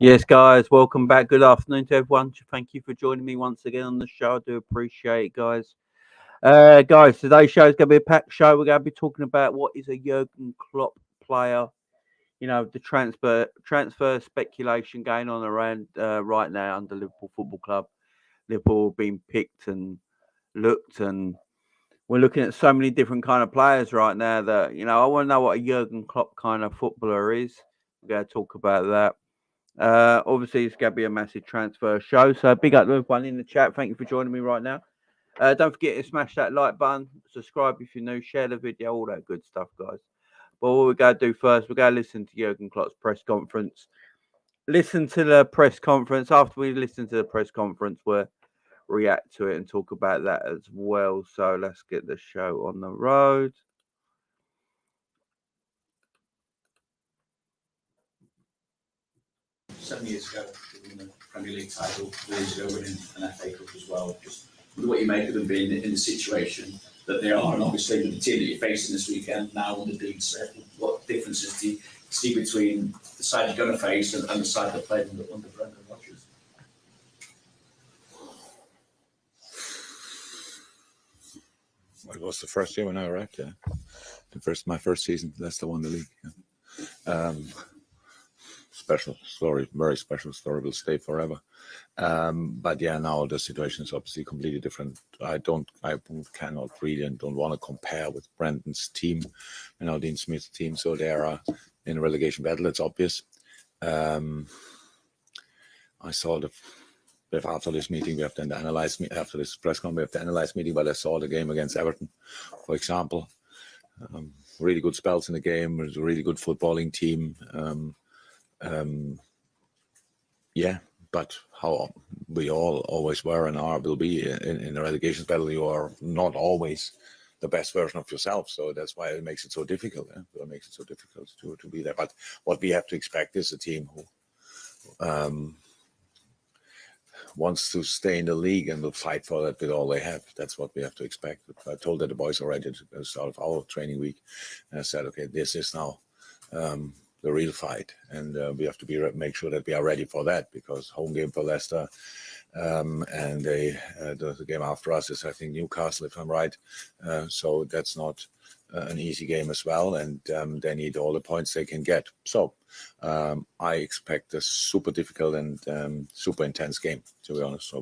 Yes, guys, welcome back. Good afternoon to everyone. Thank you for joining me once again on the show. I do appreciate it, guys. Guys, today's show is going to be a packed show. We're going to be talking about what is a Jürgen Klopp player. You know, the transfer speculation going on around right now under Liverpool Football Club. Liverpool being picked and looked, and we're looking at so many different kind of players right now that, you know, I want to know what a Jürgen Klopp kind of footballer is. We're going to talk about that. Obviously, it's going to be a massive transfer show. So big up to everyone in the chat. Thank you for joining me right now. Don't forget to smash that like button, subscribe if you're new, share the video, all that good stuff, guys. But what we're going to do first, we're going to listen to Jürgen Klopp's press conference. Listen to the press conference. After we listen to the press conference, we'll react to it and talk about that as well. So let's get the show on the road. Seven years ago, winning the Premier League title, 3 years ago winning an FA Cup as well. Just wonder what you make of them being in the situation that they are, and obviously with the team that you're facing this weekend now under Dean Smith. What differences do you see between the side you're going to face and the side that played under Brendan Rodgers? Well, it was the first year when I arrived. Yeah, my first season. Leicester won the league. Yeah. Special story, very special story, will stay forever. But yeah, now the situation is obviously completely different. I cannot really and don't want to compare with Brendan's team, Dean Smith's team. So they are in a relegation battle. It's obvious. I saw after this meeting, we have to analyze after this press conference. We have to analyze meeting. But I saw the game against Everton, for example. Really good spells in the game. It was a really good footballing team. Yeah, but how we all always were and will be in the relegation battle, you are not always the best version of yourself. So that's why it makes it so difficult. Yeah? It makes it so difficult to be there. But what we have to expect is a team who wants to stay in the league and will fight for that with all they have. That's what we have to expect. I told the boys already at the start of our training week, and I said, okay, this is now the real fight, and we have to make sure that we are ready for that, because home game for Leicester, and the game after us is, I think, Newcastle, if I'm right. So that's not an easy game as well, and they need all the points they can get. So I expect a super difficult and super intense game, to be honest.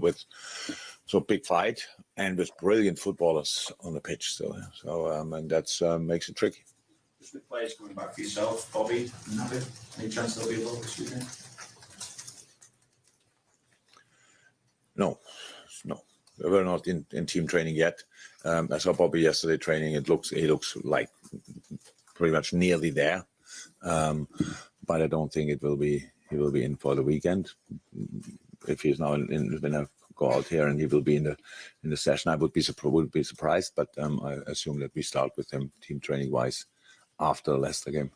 So big fight and with brilliant footballers on the pitch still. So and that's makes it tricky. The players coming back for yourself, Bobby and Naby, any chance they'll be involved this weekend? No. We're not in team training yet. I saw Bobby yesterday training. He looks like pretty much nearly there, but I don't think he will be in for the weekend. If he's now when I go out here and he will be in the session, I would be surprised. But I assume that we start with him team training wise after the Leicester game.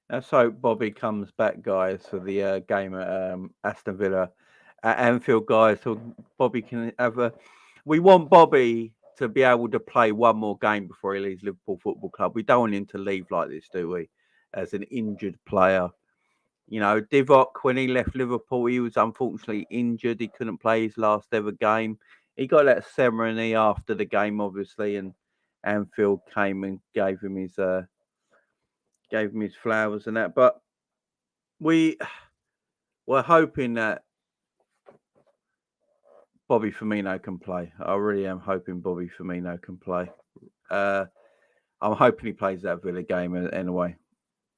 Let's hope Bobby comes back, guys, for the game at Aston Villa at Anfield, guys. So Bobby can have we want Bobby to be able to play one more game before he leaves Liverpool Football Club. We don't want him to leave like this, do we? As an injured player. You know, Divock, when he left Liverpool, he was unfortunately injured. He couldn't play his last ever game. He got that ceremony after the game, obviously, and Anfield came and gave him his flowers and that. But we're hoping that Bobby Firmino can play. I really am hoping Bobby Firmino can play. I'm hoping he plays that Villa game anyway.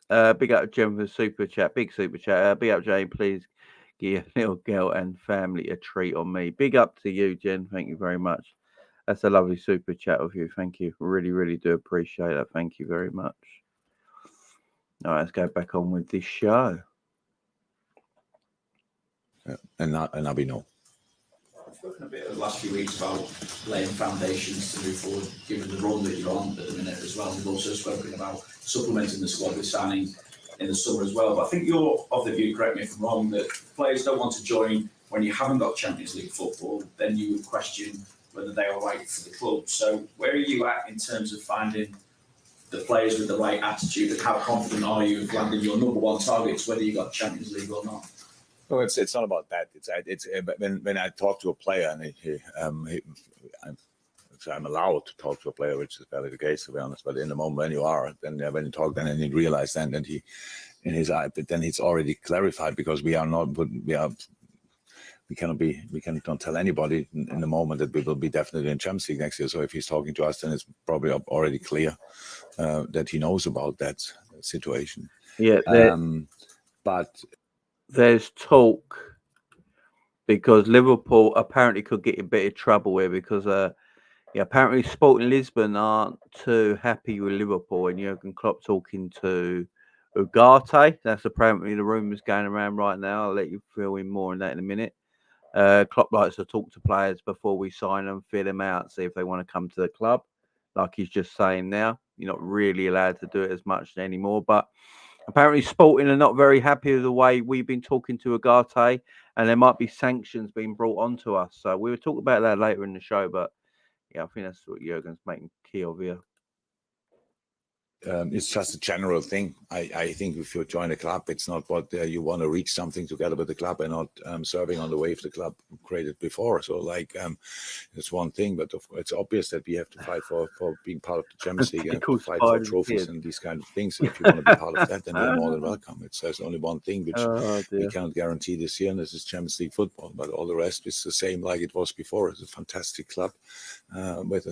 Big up Jen for super chat. Big super chat. Big up Jane. Please give your little girl and family a treat on me. Big up to you, Jen. Thank you very much. That's a lovely super chat of you. Thank you. Really, really do appreciate that. Thank you very much. All right, let's go back on with this show. Yeah, and I'll be no. I've spoken a bit over the last few weeks about laying foundations to move forward, given the run that you're on at the minute as well. We've also spoken about supplementing the squad with signings in the summer as well. But I think you're of the view, correct me if I'm wrong, that players don't want to join when you haven't got Champions League football. Then you would question whether they are right for the club. So where are you at in terms of finding the players with the right attitude, and how confident are you of landing your number one targets, whether you got Champions League or not? No, it's not about that. It's when I talk to a player and I'm allowed to talk to a player, which is barely the case, to be honest. But in the moment when you are, then when you talk, then you realize then he in his eye, but then it's already clarified because we cannot tell anybody in the moment that we will be definitely in Champions League next year. So if he's talking to us, then it's probably already clear that he knows about that situation. Yeah, but there's talk because Liverpool apparently could get in a bit of trouble here because apparently Sporting Lisbon aren't too happy with Liverpool, and Jürgen Klopp talking to Ugarte. That's apparently the rumours going around right now. I'll let you fill in more on that in a minute. Klopp likes to talk to players before we sign them, feel them out, see if they want to come to the club. Like he's just saying now, you're not really allowed to do it as much anymore. But apparently Sporting are not very happy with the way we've been talking to Ugarte, and there might be sanctions being brought onto us. So we will talk about that later in the show. But yeah, I think that's what Jürgen's making key of here. It's just a general thing. I think if you join a club, it's not what you want to reach something together with the club and not serving on the wave the club created before. So it's one thing, but it's obvious that we have to fight for being part of the Champions League and fight for trophies and these kind of things. And if you want to be part of that, then you're more than welcome. There's only one thing which we cannot guarantee this year, and this is Champions League football. But all the rest is the same like it was before. It's a fantastic club with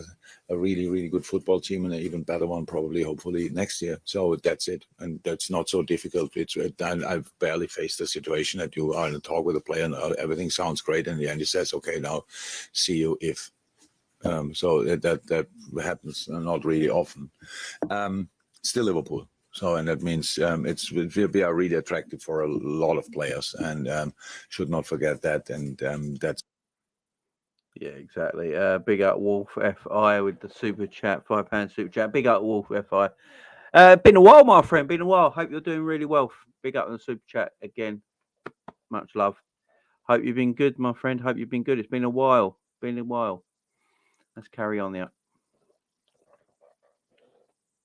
a really, really good football team and an even better one, probably, hopefully, next year. So that's it, and that's not so difficult. I've barely faced a situation that you are in a talk with a player and everything sounds great, and in the end he says, "Okay, now see you if." So that happens not really often. Still Liverpool. So, and that means it will be really attractive for a lot of players, and should not forget that. And that's. Yeah, exactly. Big up Wolf FI with the super chat, £5 super chat. Big up Wolf FI. Been a while, my friend. Been a while. Hope you're doing really well. Big up on the super chat again. Much love. Hope you've been good, my friend. Hope you've been good. It's been a while. Let's carry on there.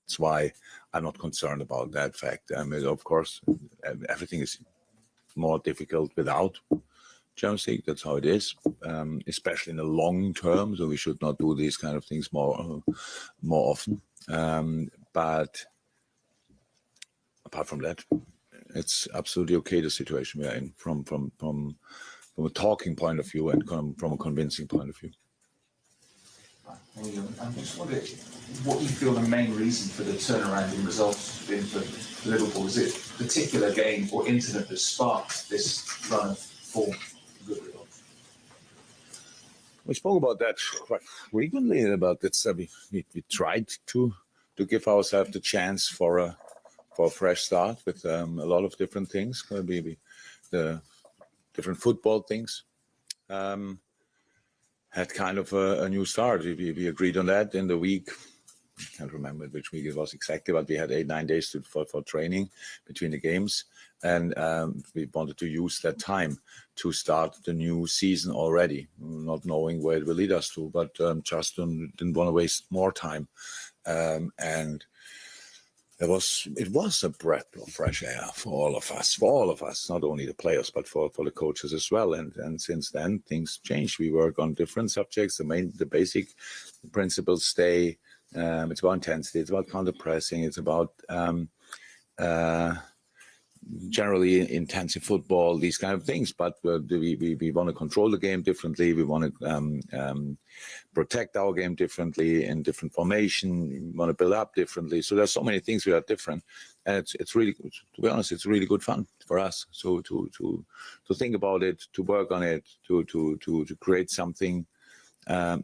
That's why I'm not concerned about that fact. Of course, everything is more difficult without Champions League. That's how it is, especially in the long term. So we should not do these kind of things more often. But apart from that, it's absolutely okay, the situation we are in from a talking point of view and from a convincing point of view. I'm just wondering what you feel the main reason for the turnaround in results has been for Liverpool. Is it a particular game or incident that sparked this run of form? Good results? We spoke about that quite frequently. About that, we tried to give ourselves the chance for a fresh start with a lot of different things, maybe the different football things. Had kind of a new start. We agreed on that in the week. I can't remember which week it was exactly, but we had 8-9 days for training between the games, and we wanted to use that time to start the new season already, not knowing where it will lead us to, but just didn't want to waste more time, and it was a breath of fresh air for all of us, not only the players, but for the coaches as well. And since then, things changed. We work on different subjects. The basic principles stay. It's about intensity. It's about counter pressing. It's about generally intensive football, these kind of things. But we want to control the game differently. We want to protect our game differently in different formation. We want to build up differently. So there's so many things that are different, and it's really, to be honest, it's really good fun for us. So to think about it, to work on it, to create something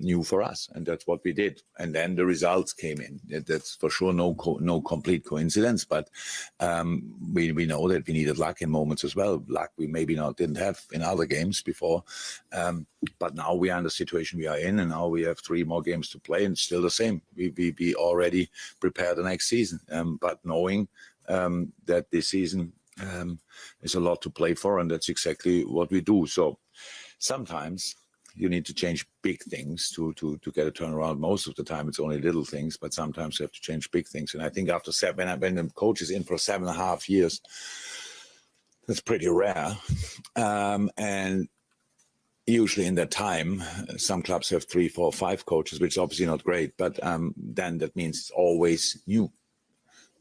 new for us, and that's what we did. And then the results came in. That's for sure no complete coincidence, but we know that we needed luck in moments as well. Luck we maybe didn't have in other games before, but now we are in the situation we are in, and now we have 3 more games to play, and it's still the same. We already prepared the next season, but knowing that this season is a lot to play for, and that's exactly what we do. So sometimes you need to change big things to get a turnaround. Most of the time, it's only little things, but sometimes you have to change big things. And I think after when the coach is in for 7.5 years, That's pretty rare. And usually in that time, some clubs have 3, 4, 5 coaches, which is obviously not great, but then that means it's always new.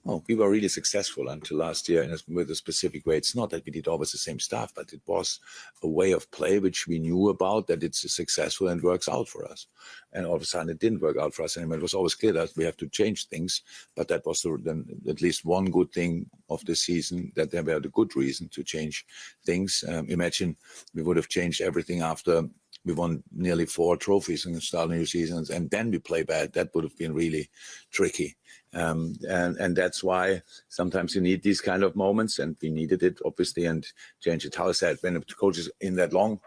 Oh, we were really successful until last year with a specific way. It's not that we did always the same stuff, but it was a way of play which we knew about, that it's successful and works out for us. And all of a sudden it didn't work out for us anymore. It was always clear that we have to change things, but that was then at least one good thing of the season, that there were a good reason to change things. Imagine we would have changed everything after we won nearly 4 trophies in the start of the new seasons, and then we play bad. That would have been really tricky. And that's why sometimes you need these kind of moments, and we needed it, obviously, and change it. How I said, when the coach is in that long,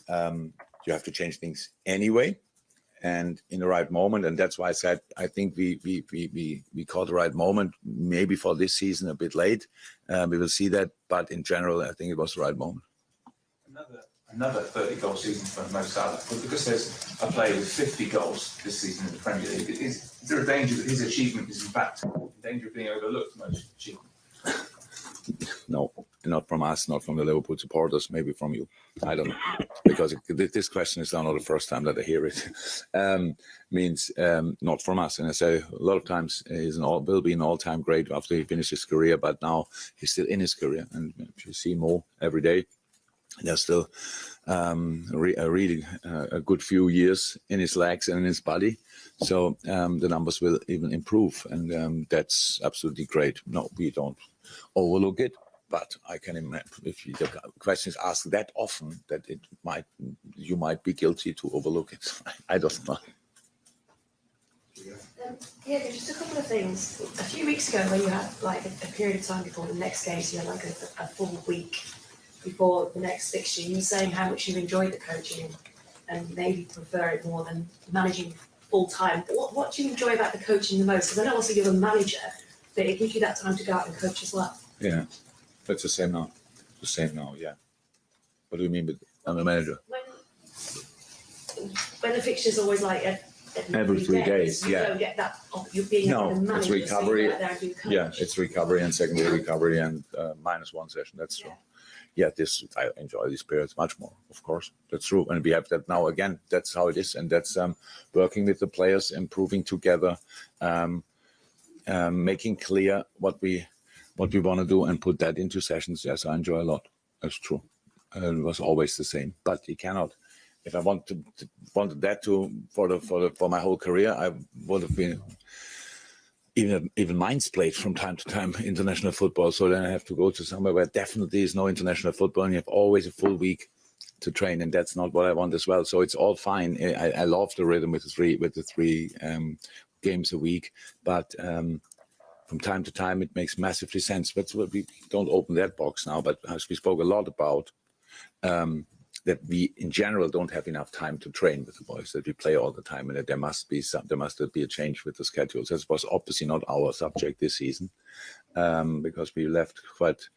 you have to change things anyway, and in the right moment. And that's why I said, I think we caught the right moment, maybe for this season a bit late. We will see that, but in general, I think it was the right moment. Another 30-goal season for Mo Salah, but because there's a player with 50 goals this season in the Premier League, is there a danger that his achievement is in fact in danger of being overlooked, Mo's achievement? No, not from us, not from the Liverpool supporters, maybe from you. I don't know, because this question is now not the first time that I hear it. Means not from us. And I say a lot of times will be an all-time great after he finished his career, but now he's still in his career, and you see more every day. There's still a good few years in his legs and in his body. So the numbers will even improve. And that's absolutely great. No, we don't overlook it. But I can imagine if the question is asked that often, that you might be guilty to overlook it. I don't know. Yeah, just a couple of things. A few weeks ago, when you had like a period of time before the next game, so you had like a full week before the next fixture, you were saying how much you enjoyed the coaching and maybe prefer it more than managing full time. What do you enjoy about the coaching the most? Because I know also you're a manager, but it gives you that time to go out and coach as well. Yeah, that's the same now. Yeah. What do you mean with I'm a manager? When the fixture's always like every 3 days, you don't get that. You're being the manager. It's recovery. So you go out there and do coach. Yeah, it's recovery and secondary recovery and -1 session. That's true. Yeah, I enjoy these periods much more, of course. That's true. And we have that now again. That's how it is. And that's working with the players, improving together, making clear what we want to do and put that into sessions. Yes, I enjoy a lot. That's true. It was always the same. But you cannot. If I wanted that for my whole career, I would have been even minds played from time to time international football. So then I have to go to somewhere where definitely is no international football, and you have always a full week to train, and that's not what I want as well. So it's all fine. I love the rhythm with the three games a week, but from time to time it makes massively sense. But we don't open that box now. But as we spoke a lot about. That we in general don't have enough time to train with the boys, that we play all the time, and that there must be a change with the schedules. That was obviously not our subject this season, because we left quite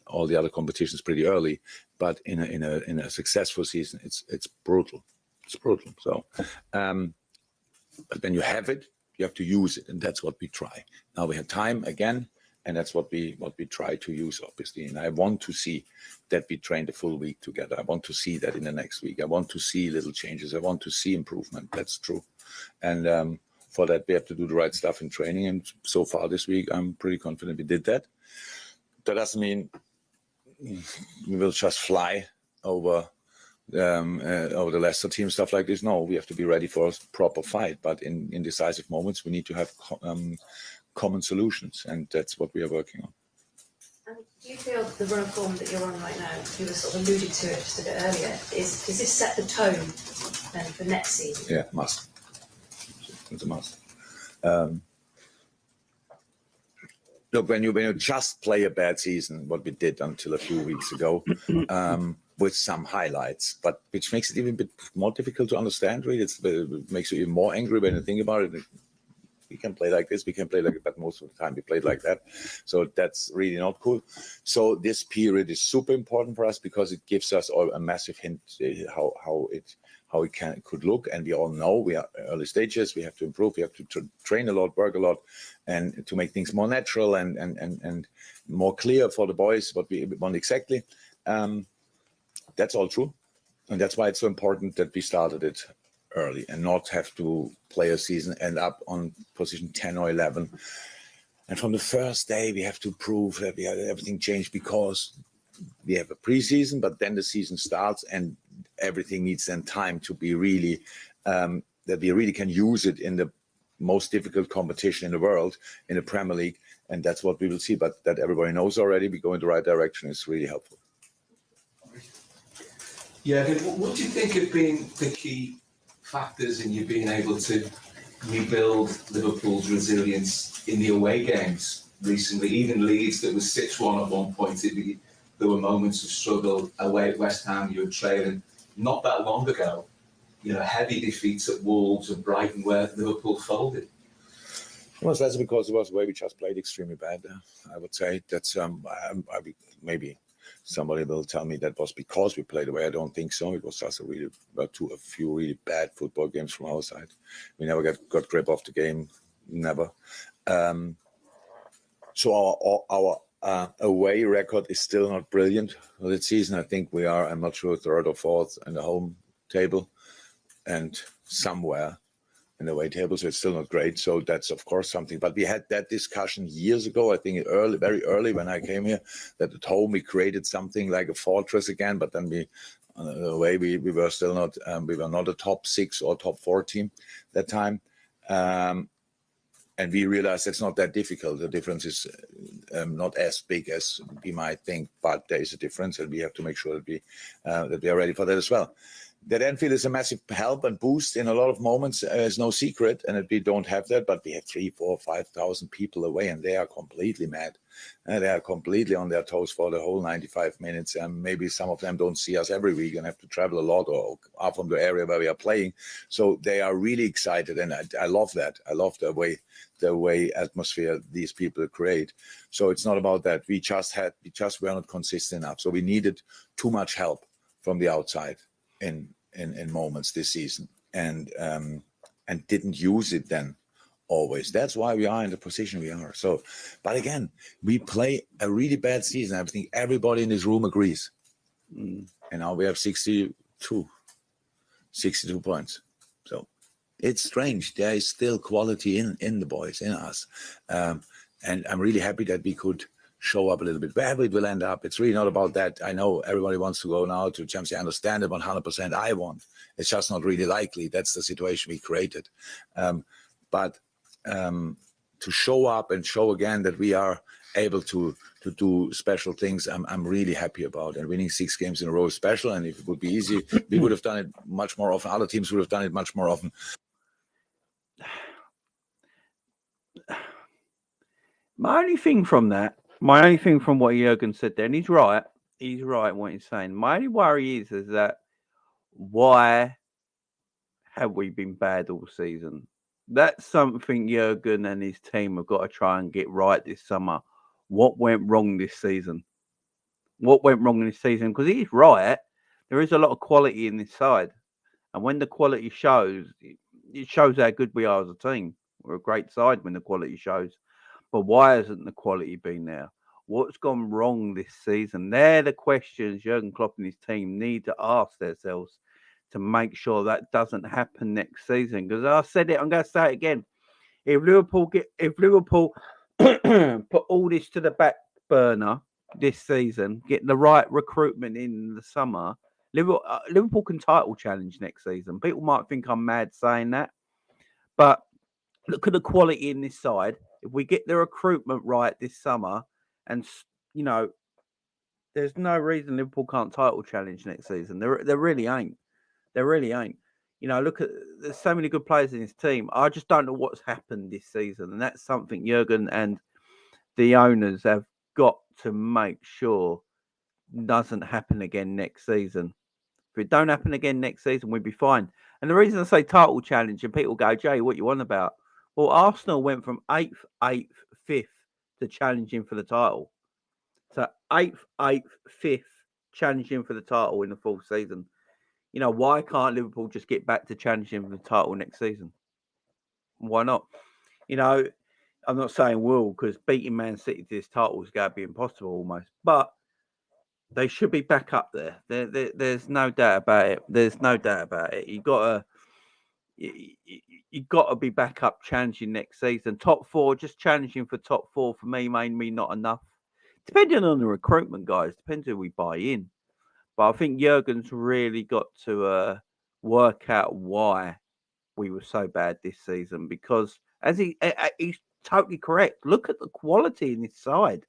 all the other competitions pretty early. But in a successful season, it's brutal. It's brutal. So, but when you have it, you have to use it, and that's what we try. Now we have time again. And that's what we try to use, obviously. And I want to see that we train the full week together. I want to see that in the next week. I want to see little changes. I want to see improvement. That's true. And for that, we have to do the right stuff in training. And so far this week, I'm pretty confident we did that. That doesn't mean we will just fly over the Leicester team, stuff like this. No, we have to be ready for a proper fight. But in decisive moments, we need to have common solutions, and that's what we are working on. And do you feel the run of form that you're on right now, you were sort of alluded to it just a bit earlier, does this set the tone then for next season? Yeah, must. It's a must. Look, when you just play a bad season, what we did until a few weeks ago, with some highlights, but which makes it even a bit more difficult to understand, really. It makes you even more angry when you think about it. We can play like this, we can play like that, but most of the time we played like that. So that's really not cool. So this period is super important for us because it gives us all a massive hint how how it could look. And we all know we are early stages. We have to improve. We have to train a lot, work a lot, and to make things more natural and more clear for the boys what we want exactly. That's all true. And that's why it's so important that we started it early and not have to play a season, end up on position 10 or 11. And from the first day, we have to prove that we have everything changed, because we have a preseason, but then the season starts and everything needs then time to be really, that we really can use it in the most difficult competition in the world, in the Premier League. And that's what we will see. But that everybody knows already, we go in the right direction is really helpful. Yeah, what do you think have been the key factors in you being able to rebuild Liverpool's resilience in the away games recently? Even Leeds, that was 6-1 at one point, there were moments of struggle. Away at West Ham, you were trailing. Not that long ago, heavy defeats at Wolves and Brighton where Liverpool folded. Well, that's because it was the way we just played extremely bad. I would say that's maybe somebody will tell me that was because we played away. I don't think so. It was just a few really bad football games from our side. We never got grip of the game, never. So our away record is still not brilliant for this season. I think we are, I'm not sure, third or fourth in the home table and somewhere in the away table, so it's still not great. So that's, of course, something. But we had that discussion years ago, I think very early when I came here, that at home we created something like a fortress again, but then we were still not, we were not a top 6 or top 4 team that time. And we realized it's not that difficult. The difference is not as big as we might think, but there is a difference, and we have to make sure that we are ready for that as well. That Anfield is a massive help and boost in a lot of moments. It's no secret, and we don't have that, but we have 3,000, 4,000, 5,000 people away, and they are completely mad. They are completely on their toes for the whole 95 minutes. And maybe some of them don't see us every week and have to travel a lot or are from the area where we are playing. So they are really excited, and I love that. I love the way atmosphere these people create. So it's not about that. We just were not consistent enough. So we needed too much help from the outside in moments this season, and didn't use it then always. That's why we are in the position we are. So, but again, we play a really bad season. I think everybody in this room agrees. And now we have 62 points. So it's strange. There is still quality in the boys, in us. And I'm really happy that we could show up a little bit. Wherever it will end up, it's really not about that. I know everybody wants to go now to Champions League. I understand it 100%. I want. It's just not really likely. That's the situation we created. But to show up and show again that we are able to do special things, I'm really happy about. And winning 6 games in a row is special. And if it would be easy, we would have done it much more often. Other teams would have done it much more often. My only thing from what Jürgen said there, and he's right in what he's saying. My only worry is that why have we been bad all season? That's something Jürgen and his team have got to try and get right this summer. What went wrong this season? Because he's right. There is a lot of quality in this side. And when the quality shows, it shows how good we are as a team. We're a great side when the quality shows. But why hasn't the quality been there? What's gone wrong this season? They're the questions Jürgen Klopp and his team need to ask themselves to make sure that doesn't happen next season. Because I said it, I'm going to say it again. If Liverpool put all this to the back burner this season, get the right recruitment in the summer, Liverpool can title challenge next season. People might think I'm mad saying that, but look at the quality in this side. If we get the recruitment right this summer, and there's no reason Liverpool can't title challenge next season. There really ain't. There really ain't. Look at, there's so many good players in this team. I just don't know what's happened this season, and that's something Jürgen and the owners have got to make sure doesn't happen again next season. If it don't happen again next season, we'll be fine. And the reason I say title challenge, and people go, Jay, what you on about? Well, Arsenal went from 8th, 5th to challenging for the title. So 8th, 5th, challenging for the title in the full season. You know, why can't Liverpool just get back to challenging for the title next season? Why not? You know, I'm not saying will, because beating Man City to this title is going to be impossible almost, but they should be back up there. There's no doubt about it. There's no doubt about it. You got to be back up challenging next season. Top four, just challenging for top four for me, mainly not enough. Depending on the recruitment, guys, depends who we buy in. But I think Jürgen's really got to work out why we were so bad this season, because as he's totally correct. Look at the quality in this side.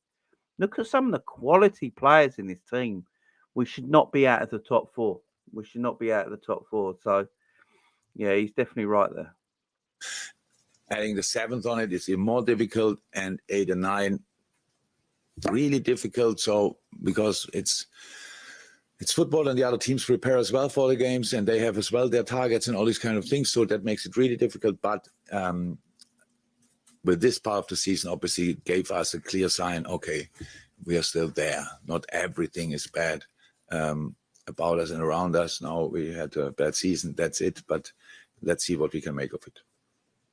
Look at some of the quality players in this team. We should not be out of the top four. We should not be out of the top four. So, yeah, he's definitely right there. Adding the 7th on it is even more difficult, and 8 and 9 really difficult. So because it's football, and the other teams prepare as well for the games, and they have as well their targets and all these kind of things. So that makes it really difficult. But with this part of the season, obviously gave us a clear sign. Okay, we are still there. Not everything is bad about us and around us. Now we had a bad season. That's it. But let's see what we can make of it.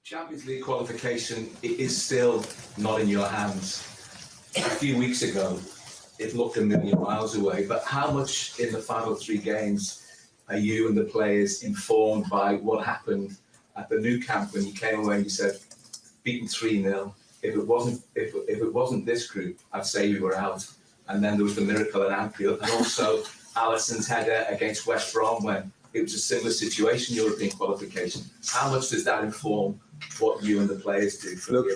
Champions League qualification is still not in your hands. A few weeks ago, it looked a million miles away. But how much in the final 3 games are you and the players informed by what happened at the new camp when you came away and you said, beaten 3-0. If it wasn't this group, I'd say we were out. And then there was the miracle at Anfield, and also Alisson's header against West Brom when it was a similar situation, European qualification. How much does that inform what you and the players do? Look,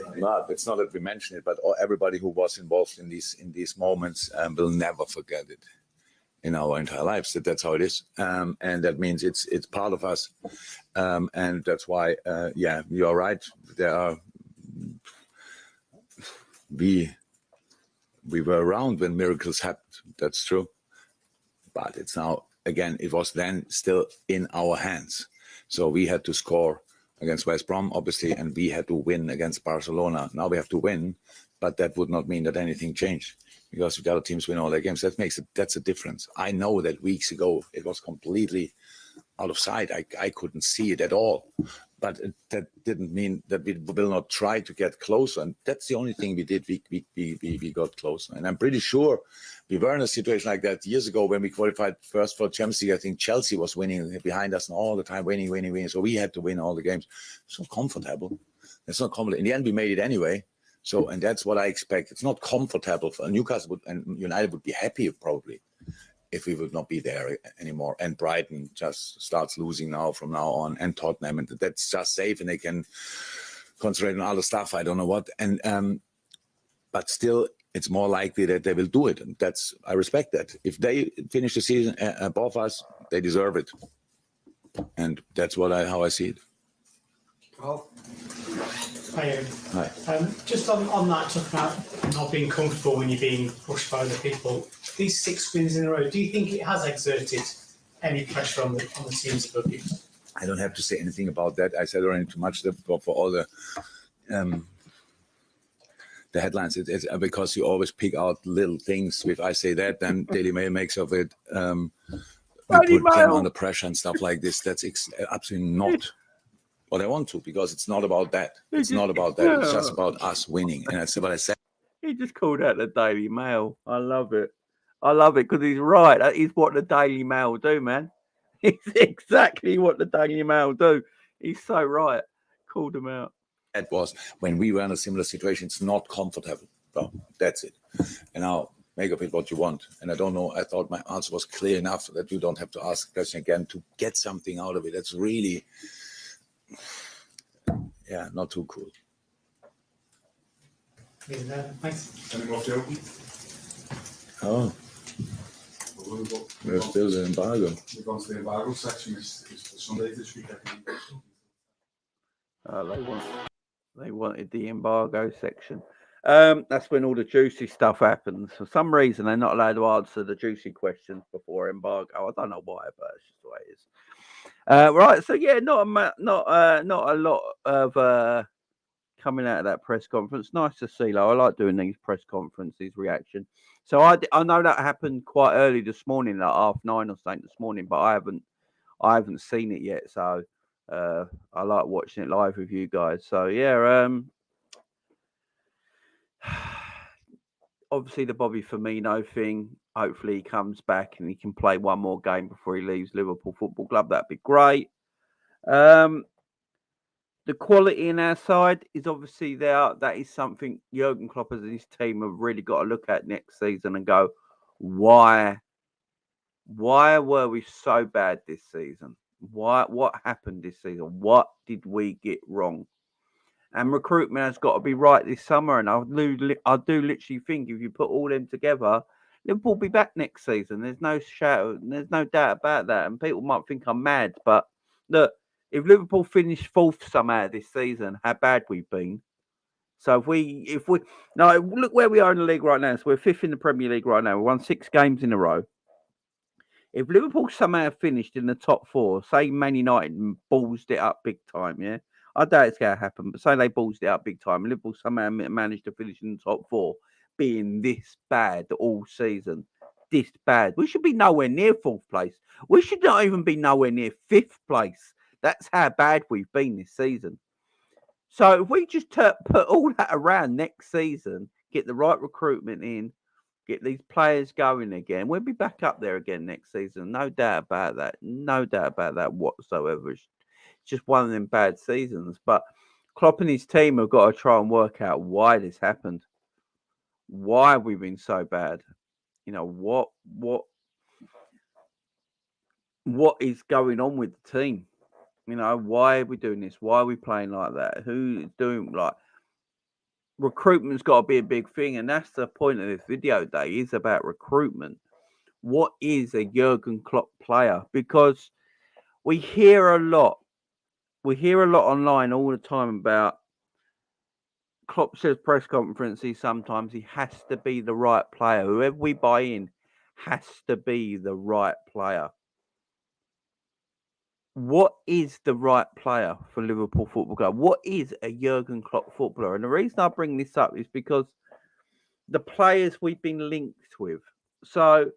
it's not that we mention it, but everybody who was involved in these moments will never forget it in our entire lives. That's how it is, and that means it's part of us, and that's why, yeah, you are right. There are. We were around when miracles happened. That's true. But it's now, again, it was then still in our hands. So we had to score against West Brom, obviously, and we had to win against Barcelona. Now we have to win, but that would not mean that anything changed, because the other teams win all their games. That's a difference. I know that weeks ago it was completely out of sight. I couldn't see it at all. But that didn't mean that we will not try to get closer. And that's the only thing we did. We got closer. And I'm pretty sure we were in a situation like that years ago when we qualified first for Champions League. I think Chelsea was winning behind us and all the time, winning. So we had to win all the games. It's not comfortable. It's not comfortable. In the end, we made it anyway. So, and that's what I expect. It's not comfortable for Newcastle, and United would be happy probably if we would not be there anymore. And Brighton just starts losing from now on, and Tottenham, and that's just safe, and they can concentrate on other stuff. I don't know what. And but still, it's more likely that they will do it, and I respect that. If they finish the season above us, they deserve it, and that's how I see it. Well, hi. Hi. Just on that, talking about not being comfortable when you're being pushed by other people, these 6 wins in a row, do you think it has exerted any pressure on the teams above you? I don't have to say anything about that. I said already too much for all the headlines. It's because you always pick out little things. If I say that, then Daily Mail makes of it. We put them under pressure and stuff like this. That's absolutely not what I want to, because it's not about that. It's not about that. It's just about us winning. And that's what I said. He just called out the Daily Mail. I love it. I love it because he's right. That is what the Daily Mail do, man. It's exactly what the Daily Mail do. He's so right. Called him out. That was when we were in a similar situation. It's not comfortable. So that's it. And now make of it what you want. And I don't know. I thought my answer was clear enough that you don't have to ask the question again to get something out of it. That's really, yeah, not too cool. Thanks. Any more, Joe? Oh, we're still the embargo. We've gone to the embargo section. Is for Sunday this week. They wanted the embargo section. That's when all the juicy stuff happens. For some reason, they're not allowed to answer the juicy questions before embargo. I don't know why, but it's just the way it is. Right. So yeah, not a lot of coming out of that press conference. Nice to see, though. I like doing these press conferences, reaction. So I know that happened quite early this morning, like 9:30 or something this morning, but I I haven't seen it yet, so I like watching it live with you guys. So yeah, obviously the Bobby Firmino thing. Hopefully he comes back and he can play one more game before he leaves Liverpool Football Club. That'd be great. The quality in our side is obviously there. That is something Jürgen Klopp and his team have really got to look at next season and go, why were we so bad this season? What happened this season? What did we get wrong? And recruitment has got to be right this summer. And I do literally think if you put all them together, Liverpool will be back next season. There's no there's no doubt about that. And people might think I'm mad, but look, if Liverpool finish fourth somehow this season, how bad we've been. So if we now look where we are in the league right now. So we're fifth in the Premier League right now. We won 6 games in a row. If Liverpool somehow finished in the top 4, say Man United ballsed it up big time, yeah, I doubt it's going to happen, but say they ballsed it up big time, and Liverpool somehow managed to finish in the top 4, being this bad all season, this bad, we should be nowhere near 4th place. We should not even be nowhere near 5th place. That's how bad we've been this season. So if we just put all that around next season, get the right recruitment in, get these players going again, we'll be back up there again next season. No doubt about that. No doubt about that whatsoever. It's just one of them bad seasons. But Klopp and his team have got to try and work out why this happened. Why we've been so bad. You know, what is going on with the team? You know, why are we doing this? Why are we playing like that? Who's doing like recruitment's got to be a big thing, and that's the point of this video day, is about recruitment. What is a Jürgen Klopp player? Because we hear a lot online all the time about Klopp says press conferences sometimes he has to be the right player. Whoever we buy in has to be the right player. What is the right player for Liverpool Football Club? What is a Jürgen Klopp footballer? And the reason I bring this up is because the players we've been linked with. So,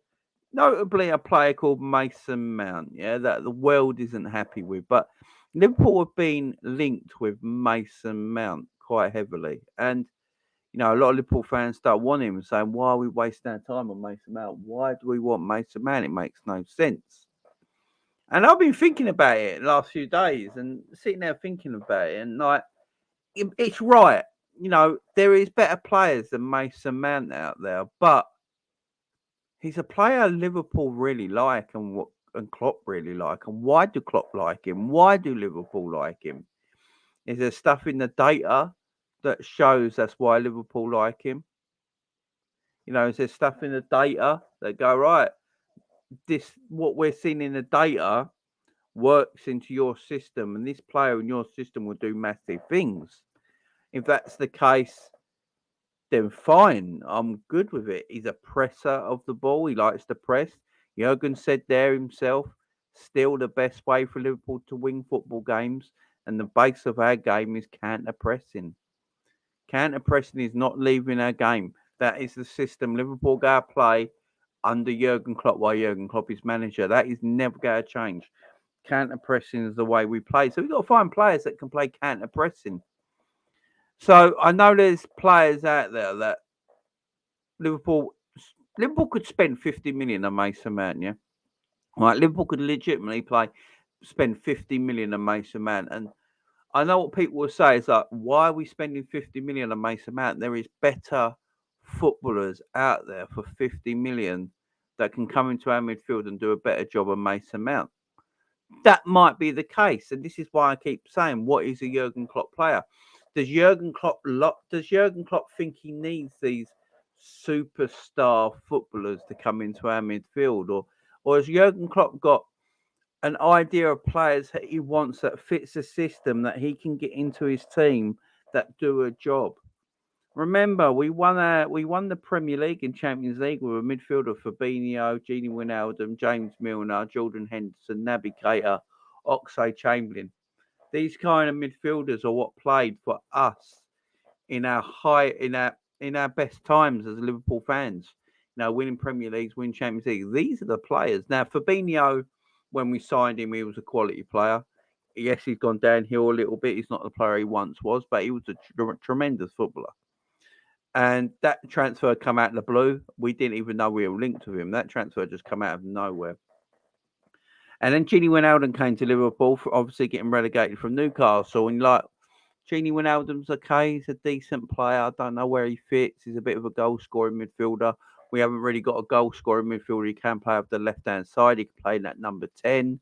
notably a player called Mason Mount, yeah, that the world isn't happy with. But Liverpool have been linked with Mason Mount quite heavily. And, you know, a lot of Liverpool fans start wanting him and saying, why are we wasting our time on Mason Mount? Why do we want Mason Mount? It makes no sense. And I've been thinking about it the last few days and sitting there thinking about it. And, like, it's right. You know, there is better players than Mason Mount out there. But he's a player Liverpool really like and Klopp really like. And why do Klopp like him? Why do Liverpool like him? Is there stuff in the data that shows that's why Liverpool like him? You know, is there stuff in the data that go, right, this, what we're seeing in the data works into your system, and this player in your system will do massive things. If that's the case, then fine, I'm good with it. He's a presser of the ball. He likes to press. Jürgen said there himself, still the best way for Liverpool to win football games, and the base of our game is counter-pressing. Counter-pressing is not leaving our game. That is the system Liverpool go play under Jürgen Klopp while Jürgen Klopp is manager. That is never going to change. Counter-pressing is the way we play. So we've got to find players that can play counter-pressing. So I know there's players out there that Liverpool could spend 50 million on Mason Mount, yeah? Right, Liverpool could legitimately spend 50 million on Mason Mount. And I know what people will say is like, why are we spending 50 million on Mason Mount? There is better footballers out there for 50 million that can come into our midfield and do a better job on Mason Mount. That might be the case. And this is why I keep saying, what is a Jürgen Klopp player? Does Jürgen Klopp think he needs these superstar footballers to come into our midfield? Or has Jürgen Klopp got an idea of players that he wants that fits a system that he can get into his team that do a job? Remember, we won the Premier League and Champions League with a midfielder Fabinho, Gini Wijnaldum, James Milner, Jordan Henderson, Naby Keita, Oxlade-Chamberlain. These kind of midfielders are what played for us in our best times as Liverpool fans. You know, winning Premier Leagues, winning Champions League. These are the players. Now, Fabinho when we signed him, he was a quality player. Yes, he's gone downhill a little bit. He's not the player he once was, but he was a tremendous footballer. And that transfer come out of the blue. We didn't even know we were linked with him. That transfer just come out of nowhere. And then Gini Wijnaldum came to Liverpool, for obviously getting relegated from Newcastle. And like, Gini Wijnaldum's okay. He's a decent player. I don't know where he fits. He's a bit of a goal-scoring midfielder. We haven't really got a goal-scoring midfielder. He can play off the left-hand side. He can play that number 10.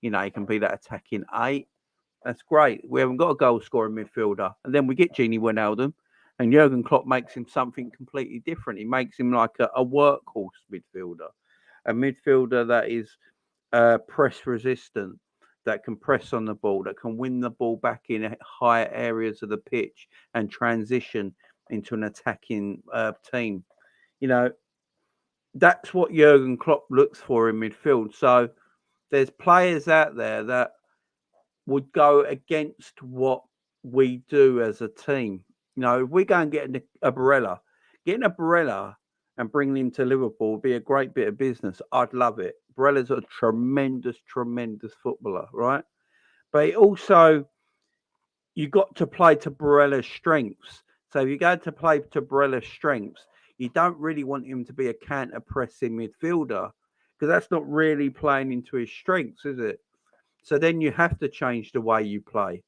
You know, he can be that attacking 8. That's great. We haven't got a goal-scoring midfielder. And then we get Gini Wijnaldum, and Jürgen Klopp makes him something completely different. He makes him like a workhorse midfielder, a midfielder that is press-resistant, that can press on the ball, that can win the ball back in higher areas of the pitch and transition into an attacking team. You know, that's what Jürgen Klopp looks for in midfield. So there's players out there that would go against what we do as a team. You know, if we go and get a Barella, getting a Barella and bringing him to Liverpool would be a great bit of business. I'd love it. Barella's a tremendous, tremendous footballer, right? But also, you got to play to Barella's strengths. So if you go to play to Barella's strengths, you don't really want him to be a counter-pressing midfielder, because that's not really playing into his strengths, is it? So then you have to change the way you play.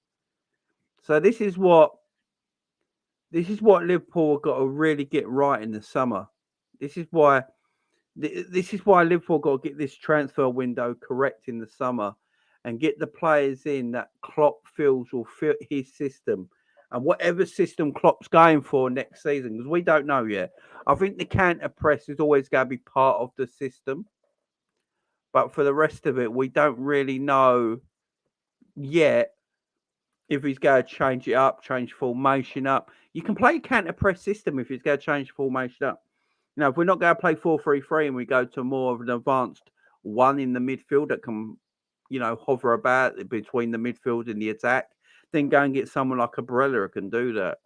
So this is what Liverpool have got to really get right in the summer. This is why Liverpool got to get this transfer window correct in the summer and get the players in that Klopp feels will fit his system. And whatever system Klopp's going for next season, because we don't know yet. I think the counter press is always going to be part of the system. But for the rest of it, we don't really know yet if he's going to change it up, change formation up. You can play a counter press system if he's going to change formation up. You know, if we're not going to play 4-3-3 and we go to more of an advanced one in the midfield that can, you know, hover about between the midfield and the attack, then go and get someone like a Barella who can do that.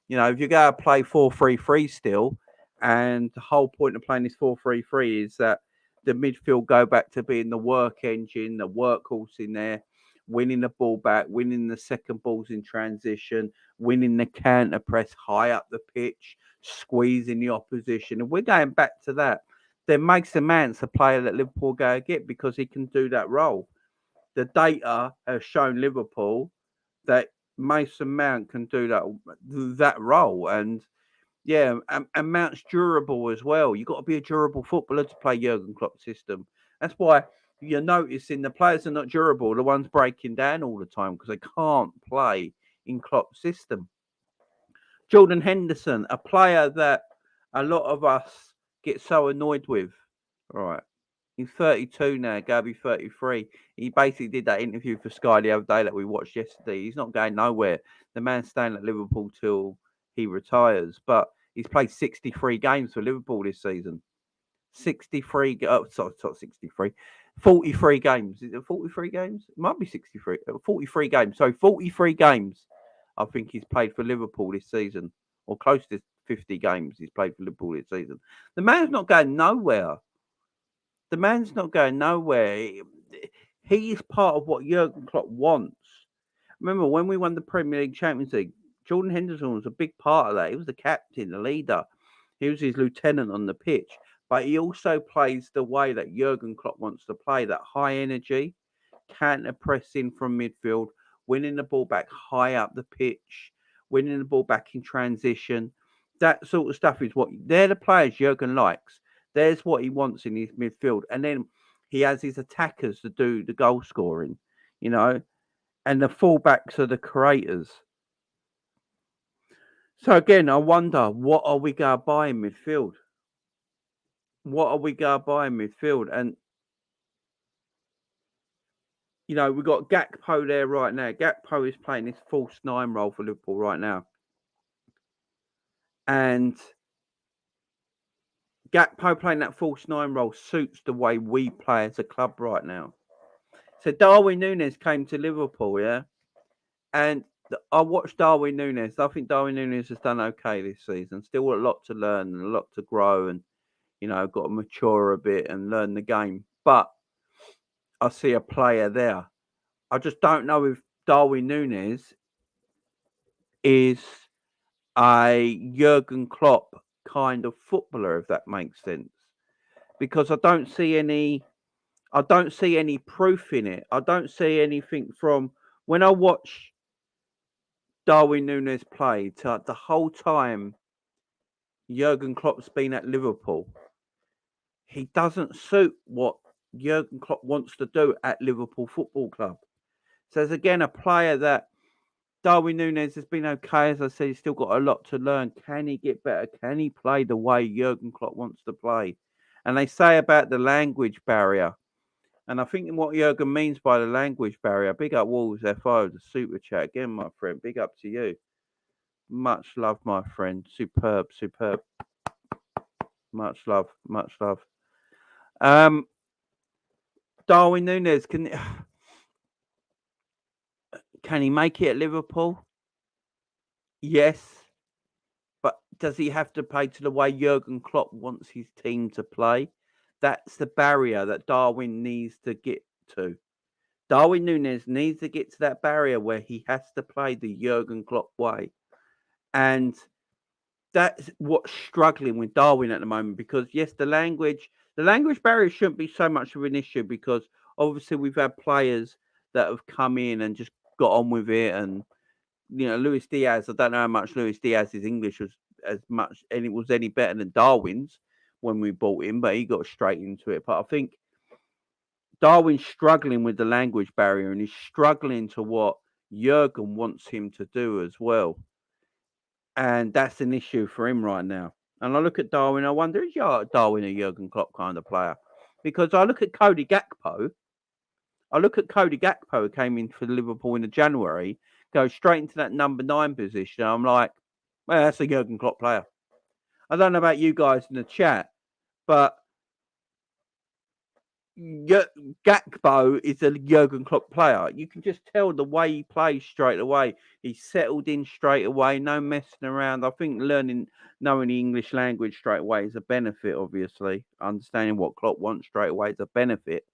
You know, if you're going to play 4-3-3 still, and the whole point of playing this 4-3-3 is that the midfield go back to being the work engine, the workhorse in there, winning the ball back, winning the second balls in transition, winning the counter press high up the pitch, squeezing the opposition. And we're going back to that. Then Mason Mount's a player that Liverpool go and get because he can do that role. The data has shown Liverpool that Mason Mount can do that role. And yeah, and Mount's durable as well. You've got to be a durable footballer to play Jurgen Klopp's system. That's why you're noticing the players are not durable. The ones breaking down all the time because they can't play in Klopp's system. Jordan Henderson, a player that a lot of us get so annoyed with. Right. He's 32 now, going to be 33. He basically did that interview for Sky the other day that we watched yesterday. He's not going nowhere. The man's staying at Liverpool till he retires. But he's played 63 games for Liverpool this season. 43 games. 43 games. Is it 43 games? It might be 63. 43 games. So 43 games I think he's played for Liverpool this season. Or close to 50 games he's played for Liverpool this season. The man's not going nowhere. The man's not going nowhere. He is part of what Jurgen Klopp wants. Remember, when we won the Premier League Champions League, Jordan Henderson was a big part of that. He was the captain, the leader. He was his lieutenant on the pitch. But he also plays the way that Jurgen Klopp wants to play, that high energy, counter-pressing from midfield, winning the ball back high up the pitch, winning the ball back in transition. That sort of stuff is what... They're the players Jurgen likes. There's what he wants in his midfield. And then he has his attackers to do the goal scoring, you know, and the fullbacks are the creators. So again, I wonder, what are we going to buy in midfield? What are we going to buy in midfield? And, you know, we've got Gakpo there right now. Gakpo is playing this false 9 role for Liverpool right now. And Gakpo playing that false 9 role suits the way we play as a club right now. So Darwin Núñez came to Liverpool, yeah? And I watched Darwin Núñez. I think Darwin Núñez has done okay this season. Still a lot to learn and a lot to grow and, you know, got to mature a bit and learn the game. But I see a player there. I just don't know if Darwin Núñez is a Jürgen Klopp kind of footballer, if that makes sense. Because I don't see any proof in it. I don't see anything from when I watch Darwin Núñez play to the whole time Jürgen Klopp's been at Liverpool. He doesn't suit what Jürgen Klopp wants to do at Liverpool Football Club. So there's again a player that Darwin Núñez has been okay. As I said, he's still got a lot to learn. Can he get better? Can he play the way Jürgen Klopp wants to play? And they say about the language barrier. And I think what Jürgen means by the language barrier, big up Wolves FO, the super chat again, my friend. Big up to you. Much love, my friend. Superb, superb. Much love, much love. Darwin Núñez, can he make it at Liverpool? Yes. But does he have to play to the way Jürgen Klopp wants his team to play? That's the barrier that Darwin needs to get to. Darwin Núñez needs to get to that barrier where he has to play the Jürgen Klopp way. And that's what's struggling with Darwin at the moment, because yes, the language barrier shouldn't be so much of an issue, because obviously we've had players that have come in and just got on with it. And Luis Diaz, I don't know how much Luis Diaz's English was any better than Darwin's when we bought him, but he got straight into it. But I think Darwin's struggling with the language barrier, and he's struggling to what Jürgen wants him to do as well. And that's an issue for him right now. And I look at Darwin, I wonder, is Darwin a Jürgen Klopp kind of player? Because I look at Cody Gakpo. Who came in for Liverpool in January, goes straight into that number 9 position. I'm like, well, that's a Jürgen Klopp player. I don't know about you guys in the chat, but Gakpo is a Jürgen Klopp player. You can just tell the way he plays straight away. He's settled in straight away, no messing around. I think knowing the English language straight away is a benefit, obviously. Understanding what Klopp wants straight away is a benefit.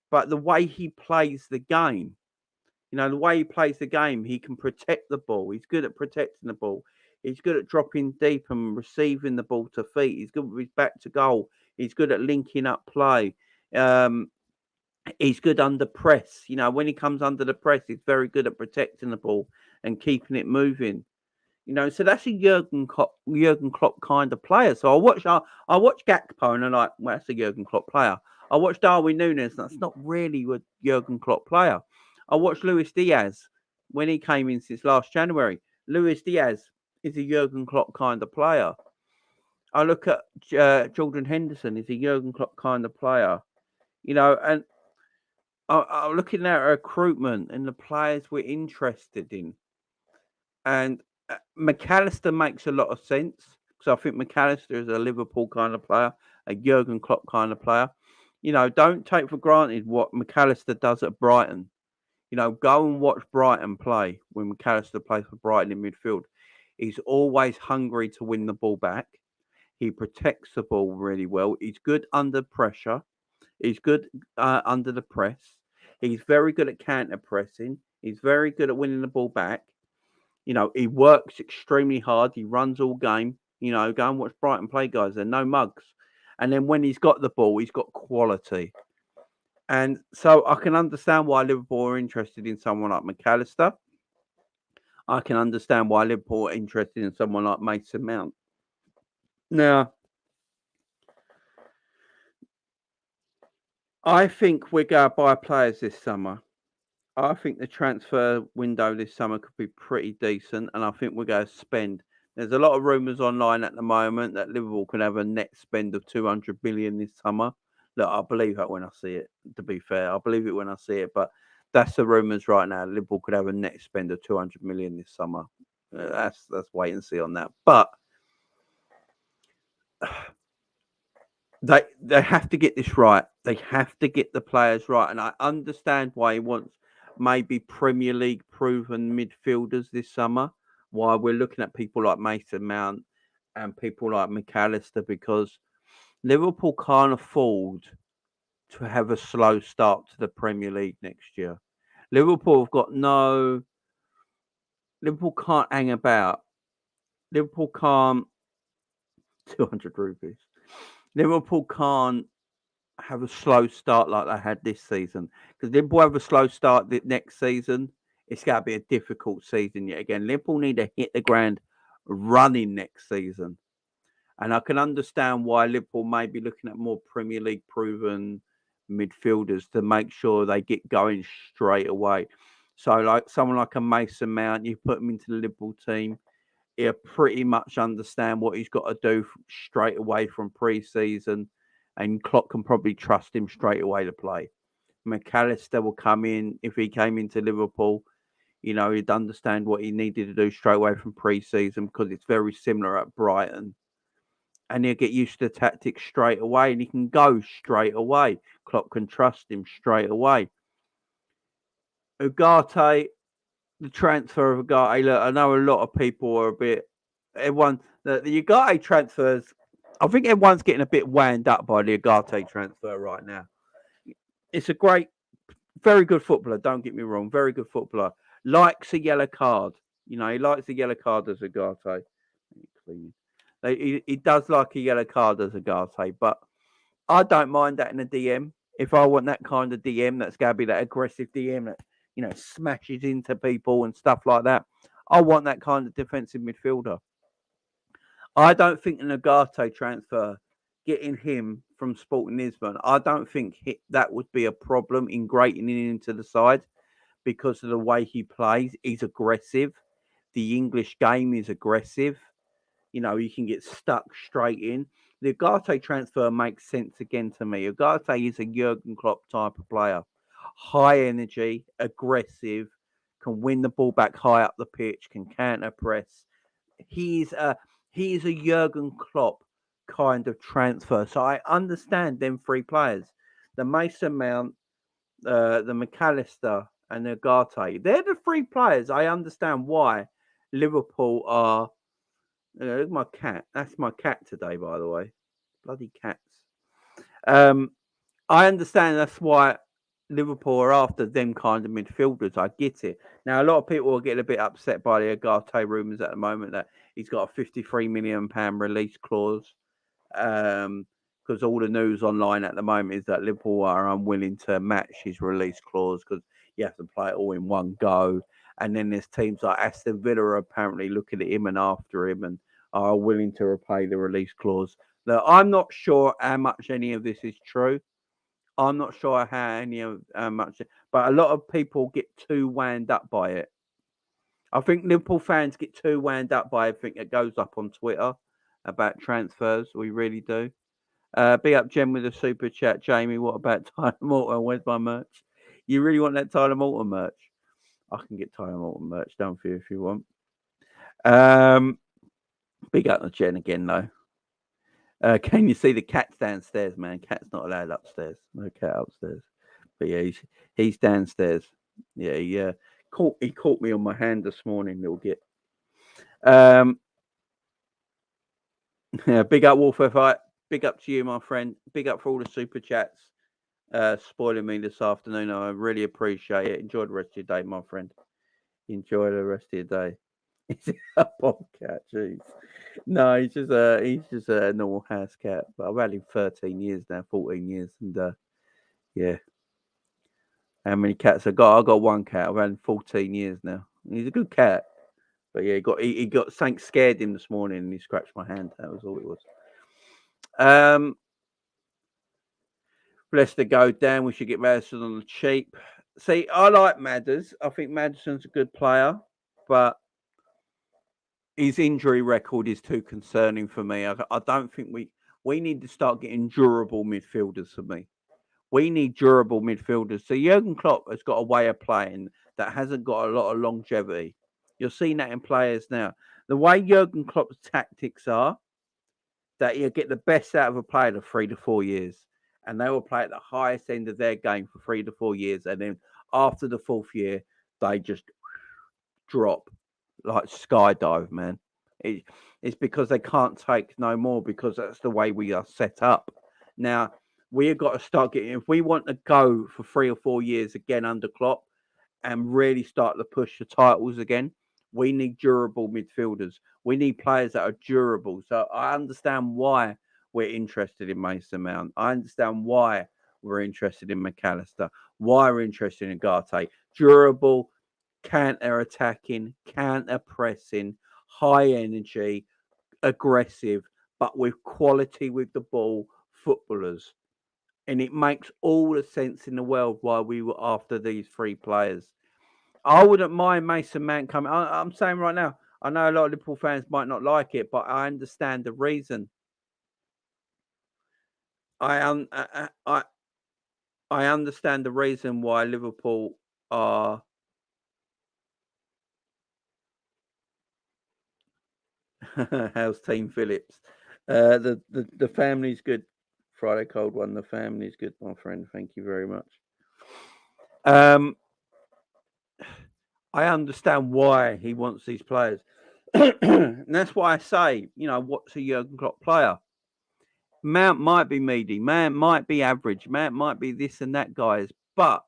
But the way he plays the game, he can protect the ball. He's good at protecting the ball. He's good at dropping deep and receiving the ball to feet. He's good with his back to goal. He's good at linking up play. He's good under press. When he comes under the press, he's very good at protecting the ball and keeping it moving. So that's a Jürgen Klopp kind of player. So I watch Gakpo and I'm like, well, that's a Jürgen Klopp player. I watched Darwin Núñez, and that's not really a Jürgen Klopp player. I watched Luis Diaz when he came in since last January. Luis Diaz is a Jürgen Klopp kind of player. I look at Jordan Henderson, he's a Jürgen Klopp kind of player. And I'm looking at recruitment and the players we're interested in. And McAllister makes a lot of sense, because I think McAllister is a Liverpool kind of player, a Jürgen Klopp kind of player. Don't take for granted what McAllister does at Brighton. Go and watch Brighton play when McAllister plays for Brighton in midfield. He's always hungry to win the ball back. He protects the ball really well. He's good under pressure. He's good under the press. He's very good at counter pressing. He's very good at winning the ball back. He works extremely hard. He runs all game. Go and watch Brighton play, guys. They're no mugs. And then when he's got the ball, he's got quality. And so I can understand why Liverpool are interested in someone like McAllister. I can understand why Liverpool are interested in someone like Mason Mount. Now, I think we're going to buy players this summer. I think the transfer window this summer could be pretty decent, and I think we're going to spend. There's a lot of rumours online at the moment that Liverpool could have a net spend of 200 million this summer. Look, I believe that when I see it, to be fair. I believe it when I see it, but that's the rumours right now. Liverpool could have a net spend of 200 million this summer. Let's wait and see on that. But they have to get this right. They have to get the players right. And I understand why he wants maybe Premier League proven midfielders this summer, why we're looking at people like Mason Mount and people like McAllister, because Liverpool can't afford to have a slow start to the Premier League next year. Liverpool have got no. Liverpool can't hang about. Liverpool can't. 200 rupees. Liverpool can't have a slow start like they had this season. Because Liverpool have a slow start next season, it's going to be a difficult season yet again. Liverpool need to hit the ground running next season. And I can understand why Liverpool may be looking at more Premier League proven midfielders to make sure they get going straight away. So like someone like a Mason Mount, you put him into the Liverpool team, he'll pretty much understand what he's got to do straight away from pre-season, and Klopp can probably trust him straight away to play. McAllister will come in. If he came into Liverpool, you know, he'd understand what he needed to do straight away from pre-season because it's very similar at Brighton. And he'll get used to the tactics straight away, and he can go straight away. Klopp can trust him straight away. Ugarte, the transfer of Ugarte, look, I know a lot of people are a bit, the Ugarte transfers, I think everyone's getting a bit wound up by the Ugarte transfer right now. It's a great, very good footballer, don't get me wrong, very good footballer. Likes a yellow card. You know, he likes a yellow card as Ugarte. He does like a yellow card as Ugarte, but I don't mind that in a DM. If I want that kind of DM, that's going to be that aggressive DM that, you know, smashes into people and stuff like that. I want that kind of defensive midfielder. I don't think an Ugarte transfer, getting him from Sporting Lisbon, I don't think that would be a problem in grating him into the side because of the way he plays. He's aggressive. The English game is aggressive. You know, you can get stuck straight in. The Ugarte transfer makes sense again to me. Ugarte is a Jürgen Klopp type of player. High energy, aggressive, can win the ball back high up the pitch, can counter press. He's a Jürgen Klopp kind of transfer. So I understand them three players. The Mason Mount, the McAllister, and the Ugarte. They're the three players. I understand why Liverpool are. Look, my cat. That's my cat today, by the way. Bloody cats. I understand that's why Liverpool are after them kind of midfielders. I get it. Now, a lot of people are getting a bit upset by the Ugarte rumours at the moment that he's got a £53 million release clause. Because all the news online at the moment is that Liverpool are unwilling to match his release clause because you have to play it all in one go. And then there's teams like Aston Villa are apparently looking at him and after him and are willing to repay the release clause. Now, I'm not sure how much any of this is true. I'm not sure how much, but a lot of people get too wound up by it. I think Liverpool fans get too wound up by everything that goes up on Twitter about transfers. We really do. Big up Jen with a super chat. Jamie, what about Tyler Morton? Where's my merch? You really want that Tyler Morton merch? I can get Tyler Morton merch done for you if you want. Big up to Jen again, though. Can you see the cat's downstairs, man? Cat's not allowed upstairs. No cat upstairs. But yeah, he's downstairs. Yeah, he caught me on my hand this morning, little git. Yeah, big up Warfare Fight. Big up to you, my friend. Big up for all the super chats. Spoiling me this afternoon. I really appreciate it. Enjoy the rest of your day, my friend. Enjoy the rest of your day. Is it a bobcat? Jeez. No, he's just a normal house cat. But I've had him 13 years now, 14 years, and yeah. How many cats I got? I got one cat. I've had him 14 years now. He's a good cat. But yeah, he got something scared him this morning and he scratched my hand. That was all it was. Leicester go down. We should get Maddison on the cheap. See, I like Madders. I think Maddison's a good player, but his injury record is too concerning for me. I don't think we need to start getting durable midfielders for me. We need durable midfielders. So Jürgen Klopp has got a way of playing that hasn't got a lot of longevity. You're seeing that in players now. The way Jürgen Klopp's tactics are, that he'll get the best out of a player in 3 to 4 years. And they will play at the highest end of their game for 3 to 4 years. And then after the 4th year, they just drop like skydive, man. It's because they can't take no more because that's the way we are set up. Now, We have got to start getting. If we want to go for 3 or 4 years again under Klopp and really start to push the titles again, we need durable midfielders. We need players that are durable. So I understand why we're interested in Mason Mount. I understand why we're interested in McAllister. Why we're interested in Garte. Durable, counter-attacking, counter-pressing, high energy, aggressive, but with quality with the ball footballers. And it makes all the sense in the world why we were after these 3 players. I wouldn't mind Mason Mount coming. I'm saying right now, I know a lot of Liverpool fans might not like it, but I understand the reason. I understand the reason why Liverpool are how's Team Phillips. The family's good. Friday Cold One. The family's good, my friend. Thank you very much. I understand why he wants these players. And that's why I say, what's a Jürgen Klopp player? Mount might be meaty. Mount might be average. Mount might be this and that, guys. But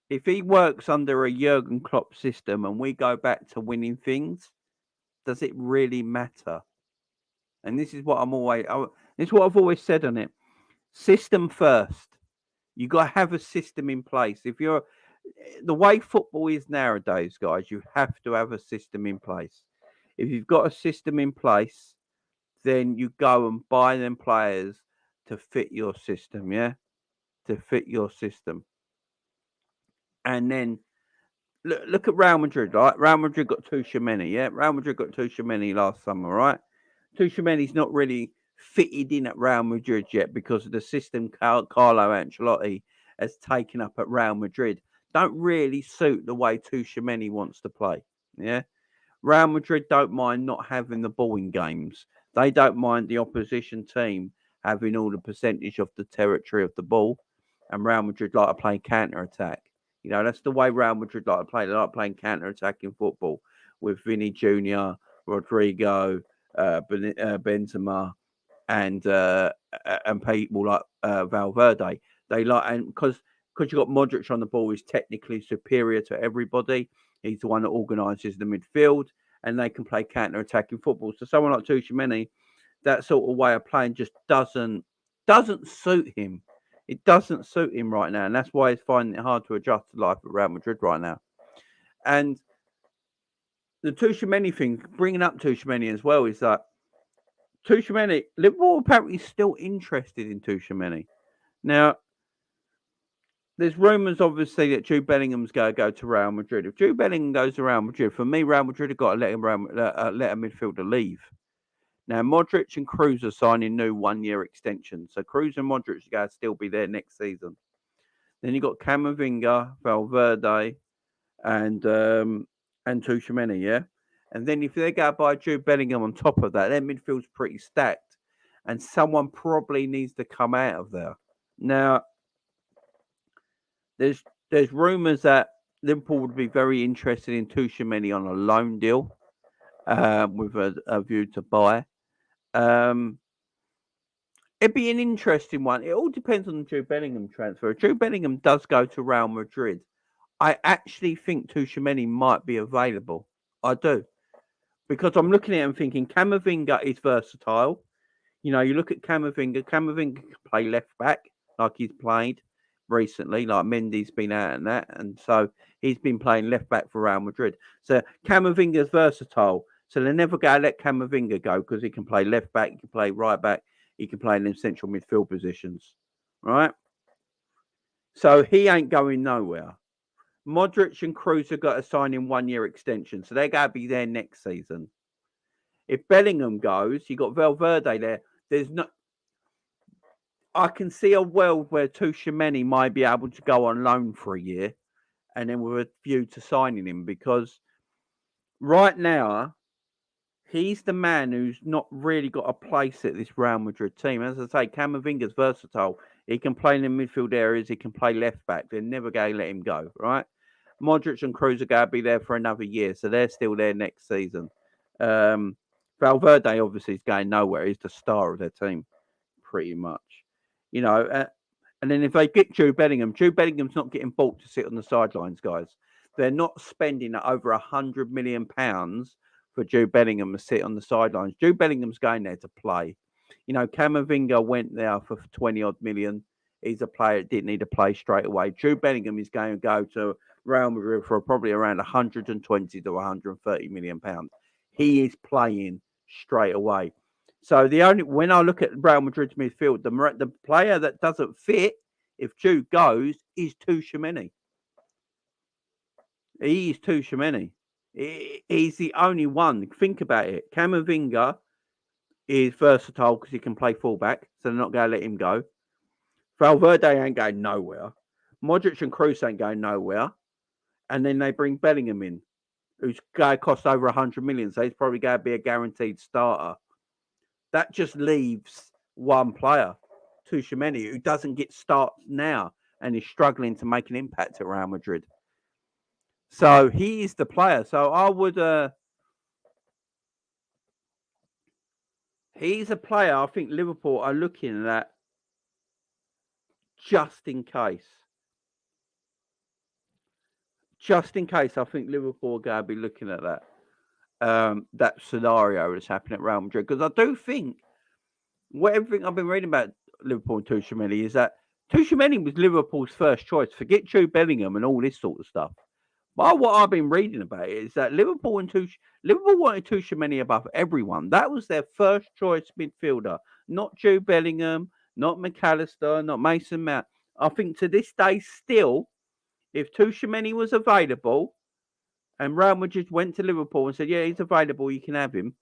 if he works under a Jürgen Klopp system and we go back to winning things, does it really matter? And this is what this is what I've always said on it. System first. You got to have a system in place. If you're the way football is nowadays, guys, you have to have a system in place. If you've got a system in place, then you go and buy them players to fit your system, yeah? To fit your system. And then look at Real Madrid, right? Real Madrid got Tuchemeni, yeah? Real Madrid got Tuchemeni last summer, right? Tuchemeni's not really fitted in at Real Madrid yet because of the system Carlo Ancelotti has taken up at Real Madrid. Don't really suit the way Tuchemeni wants to play, yeah? Real Madrid don't mind not having the ball in games. They don't mind the opposition team having all the percentage of the territory of the ball. And Real Madrid like to play counter-attack. That's the way Real Madrid like to play. They like playing counter-attacking football with Vinny Jr., Rodrigo, Benzema, and people like Valverde. They like, and because you've got Modric on the ball, he's technically superior to everybody. He's the one that organises the midfield, and they can play counter-attacking football. So someone like Tuchemeni, that sort of way of playing just doesn't suit him. It doesn't suit him right now, and that's why he's finding it hard to adjust to life at Real Madrid right now. And the Tuchemeni thing, bringing up Tuchemeni as well, is that Tuchemeni, Liverpool apparently is still interested in Tuchemeni. Now, there's rumours, obviously, that Jude Bellingham's going to go to Real Madrid. If Jude Bellingham goes to Real Madrid, for me, Real Madrid have got to let a midfielder leave. Now, Modric and Kroos are signing new 1-year extensions. So Kroos and Modric are going to still be there next season. Then you've got Camavinga, Valverde, and Tuchemeni, yeah? And then if they go by Jude Bellingham on top of that, their midfield's pretty stacked. And someone probably needs to come out of there. Now, there's rumours that Liverpool would be very interested in Tuchemeni on a loan deal with a view to buy. It'd be an interesting one. It all depends on the Jude Bellingham transfer. If Jude Bellingham does go to Real Madrid, I actually think Tuchemeni might be available. I do. Because I'm looking at it and thinking Camavinga is versatile. You look at Camavinga. Camavinga can play left back like he's played recently, like Mendy's been out and that. And so he's been playing left back for Real Madrid. So Camavinga's versatile. So they're never going to let Camavinga go because he can play left back, he can play right back, he can play in them central midfield positions. Right? So he ain't going nowhere. Modric and Kroos have got to sign in 1-year extension. So they're going to be there next season. If Bellingham goes, you got Valverde there. I can see a world where Tuchemeni might be able to go on loan for a year and then with a view to signing him because right now, he's the man who's not really got a place at this Real Madrid team. As I say, Camavinga's versatile. He can play in the midfield areas. He can play left back. They're never going to let him go, right? Modric and Kroos are going to be there for another year, so they're still there next season. Valverde obviously is going nowhere. He's the star of their team, pretty much. You know, and then if they get Jude Bellingham's not getting bought to sit on the sidelines, guys. They're not spending over £100 million for Jude Bellingham to sit on the sidelines. Jude Bellingham's going there to play. You know, Camavinga went there for 20 odd million. He's a player that didn't need to play straight away. Jude Bellingham is going to go to Real Madrid for probably around 120 to 130 million pounds. He is playing straight away. So when I look at Real Madrid's midfield, the player that doesn't fit if Jude goes is Tchouaméni. He is Tchouaméni. He's the only one. Think about it. Camavinga is versatile because he can play fullback, so they're not going to let him go. Valverde ain't going nowhere. Modric and Kroos ain't going nowhere. And then they bring Bellingham in, who's going to cost over 100 million, so he's probably going to be a guaranteed starter. That just leaves one player, Tchouaméni, who doesn't get starts now and is struggling to make an impact at Real Madrid. So he is the player. So I would... he's a player I think Liverpool are looking at just in case. Just in case, I think Liverpool are going to be looking at that scenario that's happening at Real Madrid. Because I do think, everything I've been reading about Liverpool and Tchouaméni is that Tchouaméni was Liverpool's first choice. Forget Jude Bellingham and all this sort of stuff. But what I've been reading about it is that Liverpool wanted Tchouaméni above everyone. That was their first choice midfielder. Not Jude Bellingham, not McAllister, not Mason Mount. I think to this day still, if Tchouaméni was available and Real Madrid went to Liverpool and said, yeah, he's available, you can have him,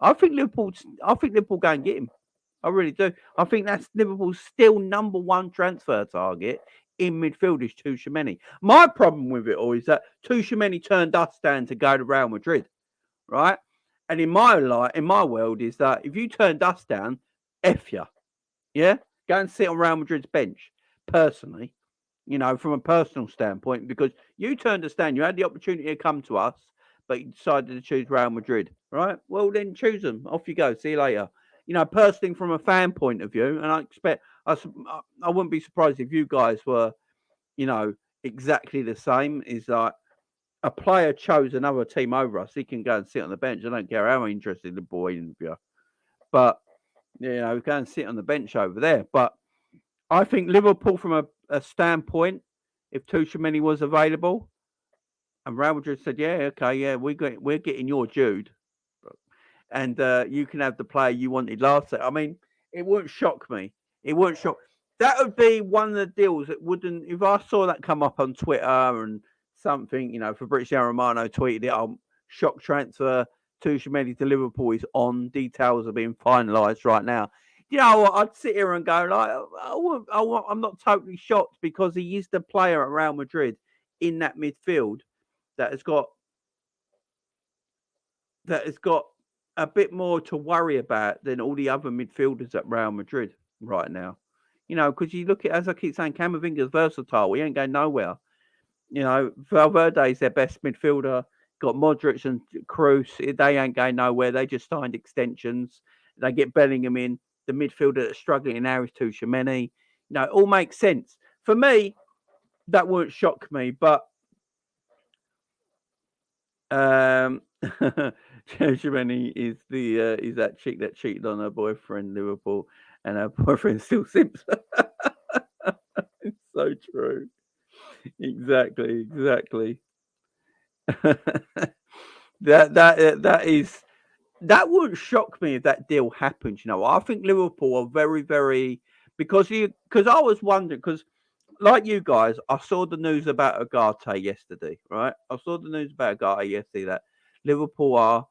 I think Liverpool go and get him. I really do. I think that's Liverpool's still number one transfer target in midfield is Tchouaméni. My problem with it all is that Tchouaméni turned us down to go to Real Madrid, right? And in my world is that if you turned us down, F you, yeah? Go and sit on Real Madrid's bench, personally, you know, from a personal standpoint, because you turned us down. You had the opportunity to come to us, but you decided to choose Real Madrid, right? Well, then choose them. Off you go. See you later. You know, personally, from a fan point of view, and I wouldn't be surprised if you guys were, you know, exactly the same. Is like a player chose another team over us, he can go and sit on the bench. I don't care how interested the boy in you, but you know, go and sit on the bench over there. But I think Liverpool, from a standpoint, if Tchouaméni was available, and Real Madrid said, "Yeah, okay, yeah, we're getting your Jude, and you can have the player you wanted last year." I mean, it wouldn't shock me. It wouldn't shock. That would be one of the deals that wouldn't. If I saw that come up on Twitter and something, you know, Fabrizio Romano tweeted it, shock transfer Tchouaméni to Liverpool is on. Details are being finalised right now. You know what? I'd sit here and go like, I'm not totally shocked because he is the player at Real Madrid in that midfield that has got a bit more to worry about than all the other midfielders at Real Madrid right now. You know, because you look at, as I keep saying, Camavinga's versatile. He ain't going nowhere. You know, Valverde is their best midfielder. Got Modric and Kroos. They ain't going nowhere. They just signed extensions. They get Bellingham in. The midfielder that's struggling now is Tchouaméni. You know, it all makes sense. For me, that won't shock me, but Tchouaméni is that chick that cheated on her boyfriend, Liverpool, and her boyfriend still simps. It's so true. Exactly. That wouldn't shock me if that deal happens. You know, I think Liverpool are very, very because I was wondering because like you guys, I saw the news about Ugarte yesterday, right? I saw the news about Ugarte yesterday that Liverpool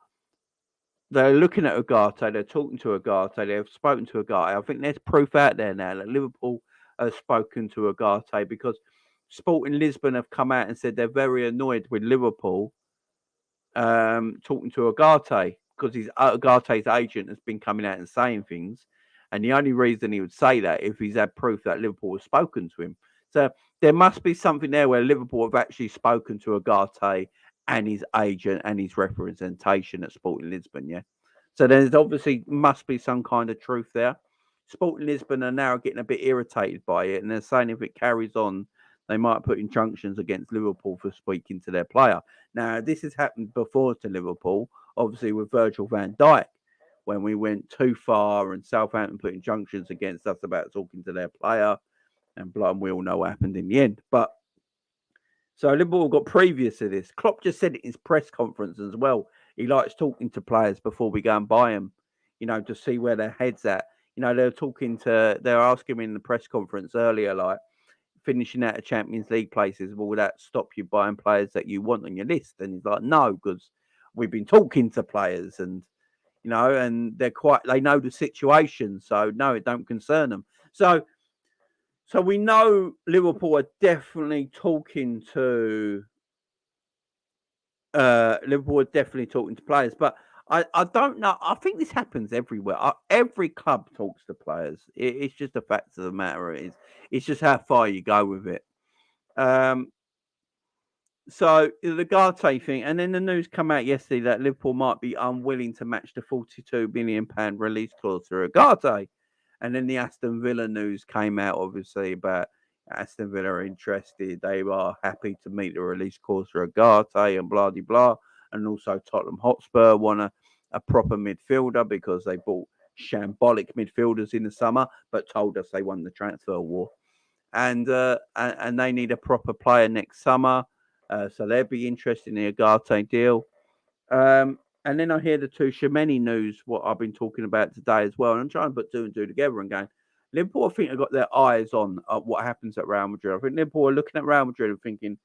they're looking at Ugarte, they're talking to Ugarte, they've spoken to Ugarte. I think there's proof out there now that Liverpool has spoken to Ugarte because Sporting Lisbon have come out and said they're very annoyed with Liverpool talking to Ugarte because Ugarte's agent has been coming out and saying things. And the only reason he would say that if he's had proof that Liverpool has spoken to him. So there must be something there where Liverpool have actually spoken to Ugarte and his agent and his representation at Sporting Lisbon, yeah? So there's obviously must be some kind of truth there. Sporting Lisbon are now getting a bit irritated by it, and they're saying if it carries on, they might put injunctions against Liverpool for speaking to their player. Now, this has happened before to Liverpool, obviously with Virgil van Dijk, when we went too far and Southampton put injunctions against us about talking to their player, and we all know what happened in the end. But so Liverpool got previous to this. Klopp just said it in his press conference as well. He likes talking to players before we go and buy them, to see where their head's at. They're asking me in the press conference earlier, like, finishing out of Champions League places, will that stop you buying players that you want on your list? And he's like, no, because we've been talking to players and, and they know the situation. So no, it don't concern them. So we know Liverpool are definitely talking to players, but I don't know. I think this happens everywhere. Every club talks to players. It's just a fact of the matter. It's just how far you go with it. So the Garte thing, and then the news come out yesterday that Liverpool might be unwilling to match the £42 million release clause for Garte. And then the Aston Villa news came out, obviously, about Aston Villa are interested. They are happy to meet the release clause for Garte and blah, blah, blah. And also Tottenham Hotspur want a proper midfielder because they bought shambolic midfielders in the summer, but told us they won the transfer war. And they need a proper player next summer. So they'll be interested in the Garte deal. And then I hear the Tuchemeni news, what I've been talking about today as well. And I'm trying to put 2 and 2 together and going, Liverpool, I think, have got their eyes on what happens at Real Madrid. I think Liverpool are looking at Real Madrid and thinking,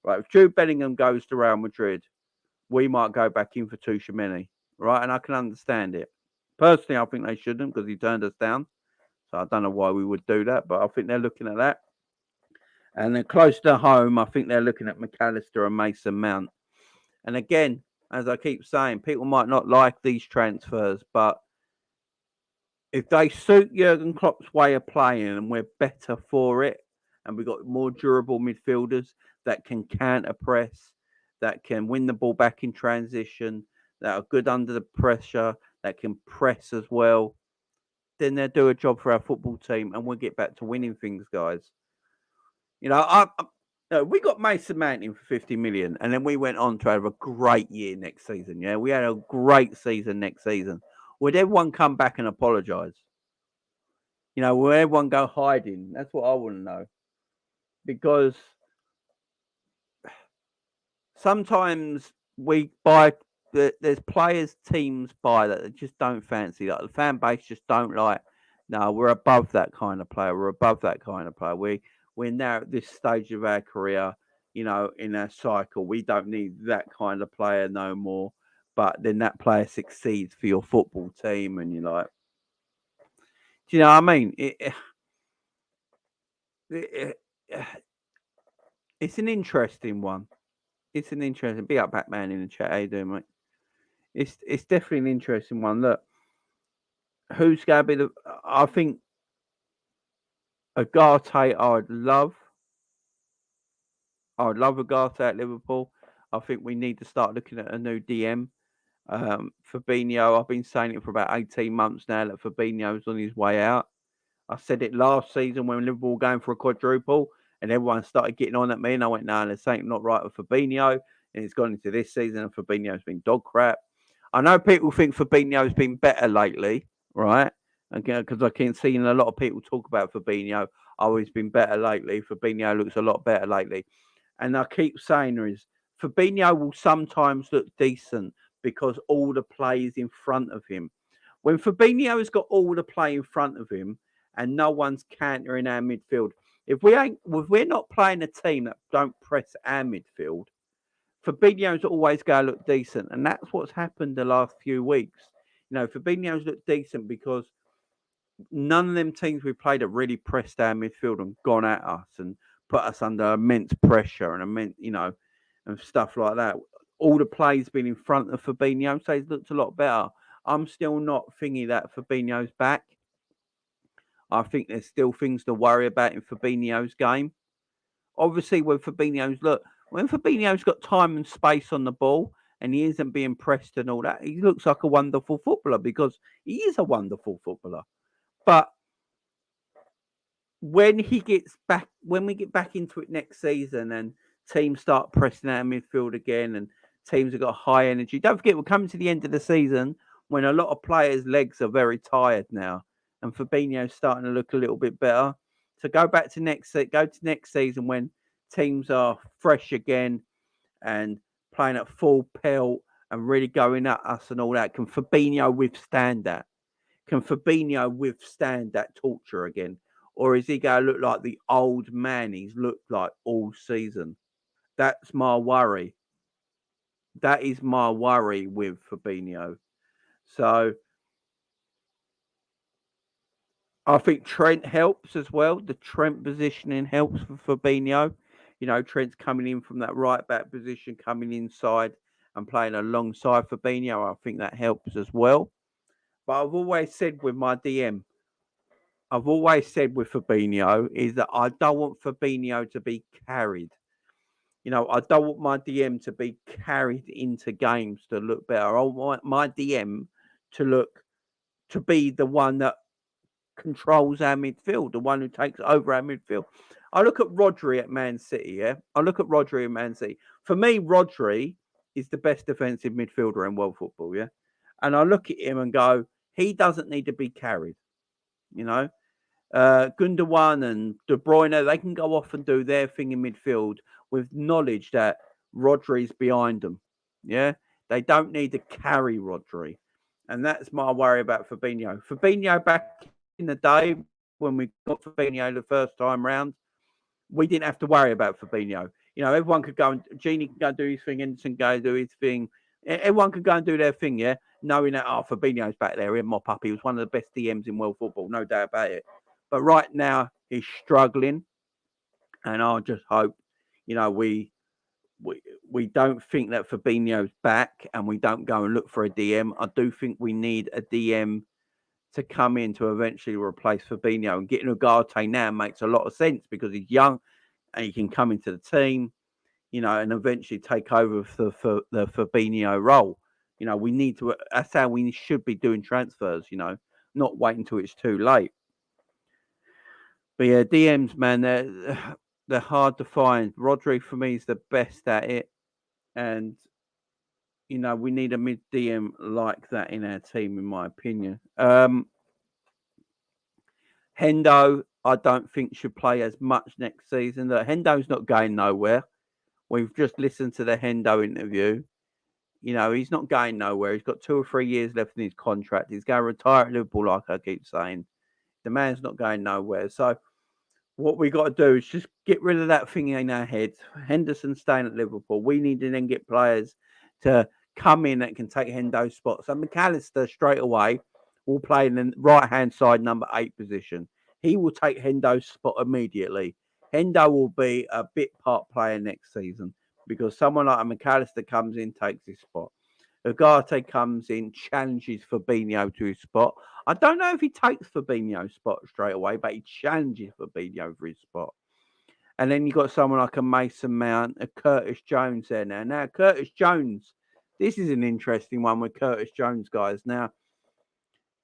right, if Jude Bellingham goes to Real Madrid, we might go back in for Tuchemeni, right? And I can understand it. Personally, I think they shouldn't because he turned us down. So I don't know why we would do that, but I think they're looking at that. And then close to home, I think they're looking at McAllister and Mason Mount. And again, as I keep saying, people might not like these transfers, but if they suit Jürgen Klopp's way of playing and we're better for it, and we've got more durable midfielders that can counter press, that can win the ball back in transition, that are good under the pressure, that can press as well, then they'll do a job for our football team and we'll get back to winning things, guys. We got Mason Mount in for 50 million, and then we went on to have a great year next season. Yeah, we had a great season next season. Would everyone come back and apologise? Will everyone go hiding? That's what I want to know. Because sometimes we buy, there's players teams buy that they just don't fancy. Like the fan base just don't like. No, we're above that kind of player. We're above that kind of player. We're now at this stage of our career, in our cycle. We don't need that kind of player no more. But then that player succeeds for your football team, and you're like, do you know what I mean? It's an interesting one. It's an interesting. Be up, Batman, in the chat. How you doing, mate? It's definitely an interesting one. Look, who's going to be I think Agarte, I would love Agarte at Liverpool. I think we need to start looking at a new DM. Fabinho, I've been saying it for about 18 months now that Fabinho's on his way out. I said it last season when Liverpool were going for a quadruple and everyone started getting on at me and I went, no, there's something not right with Fabinho. And it's gone into this season and Fabinho's been dog crap. I know people think Fabinho's been better lately, right? Again, because I can see a lot of people talk about Fabinho. Oh, he's been better lately. Fabinho looks a lot better lately. And I keep saying Fabinho will sometimes look decent because all the play is in front of him. When Fabinho has got all the play in front of him and no one's countering our midfield, if we're not playing a team that don't press our midfield, Fabinho's always going to look decent. And that's what's happened the last few weeks. Fabinho's looked decent because none of them teams we played have really pressed our midfield and gone at us and put us under immense pressure and immense, and stuff like that. All the plays been in front of Fabinho, so he's looked a lot better. I'm still not thinking that Fabinho's back. I think there's still things to worry about in Fabinho's game. Obviously, when Fabinho's got time and space on the ball and he isn't being pressed and all that, he looks like a wonderful footballer because he is a wonderful footballer. But when he gets back, when we get back into it next season and teams start pressing out midfield again and teams have got high energy, don't forget we're coming to the end of the season when a lot of players' legs are very tired now, and Fabinho's starting to look a little bit better. So go to next season when teams are fresh again and playing at full pelt and really going at us and all that. Can Fabinho withstand that? Can Fabinho withstand that torture again? Or is he going to look like the old man he's looked like all season? That's my worry. That is my worry with Fabinho. So I think Trent helps as well. The Trent positioning helps for Fabinho. You know, Trent's coming in from that right back position, coming inside and playing alongside Fabinho. I think that helps as well. But I've always said with my DM, I've always said with Fabinho is that I don't want Fabinho to be carried. You know, I don't want my DM to be carried into games to look better. I want my DM to be the one that controls our midfield, the one who takes over our midfield. I look at Rodri at Man City, yeah? I look at Rodri at Man City. For me, Rodri is the best defensive midfielder in world football, yeah? And I look at him and go, he doesn't need to be carried, you know? Gundogan and De Bruyne, they can go off and do their thing in midfield with knowledge that Rodri's behind them, yeah? They don't need to carry Rodri. And that's my worry about Fabinho. Fabinho back in the day when we got Fabinho the first time round, we didn't have to worry about Fabinho. You know, everyone could go and Genie could go and do his thing, Henderson could go and do his thing. Everyone could go and do their thing, yeah, knowing that Fabinho's back there, he'll mop up. He was one of the best DMs in world football, no doubt about it. But right now he's struggling, and I just hope, you know, we don't think that Fabinho's back, and we don't go and look for a DM. I do think we need a DM to come in to eventually replace Fabinho, and getting Ugarte now makes a lot of sense because he's young and he can come into the team, you know, and eventually take over for the Fabinho role. You know, we need to. That's how we should be doing transfers. You know, not waiting until it's too late. But yeah, DMs, man, they're hard to find. Rodri for me is the best at it, and you know, we need a mid DM like that in our team, in my opinion. Hendo, I don't think should play as much next season. Hendo's not going nowhere. We've just listened to the Hendo interview. You know, he's not going nowhere. He's got 2 or 3 years left in his contract. He's going to retire at Liverpool, like I keep saying. The man's not going nowhere. So what we got to do is just get rid of that thing in our heads. Henderson staying at Liverpool. We need to then get players to come in that can take Hendo's spot. So McAllister straight away will play in the right-hand side number 8 position. He will take Hendo's spot immediately. Hendo will be a bit part player next season because someone like McAllister comes in, takes his spot. Ugarte comes in, challenges Fabinho to his spot. I don't know if he takes Fabinho's spot straight away, but he challenges Fabinho for his spot. And then you've got someone like a Mason Mount, a Curtis Jones there now. Now, Curtis Jones, this is an interesting one with Curtis Jones, guys. Now,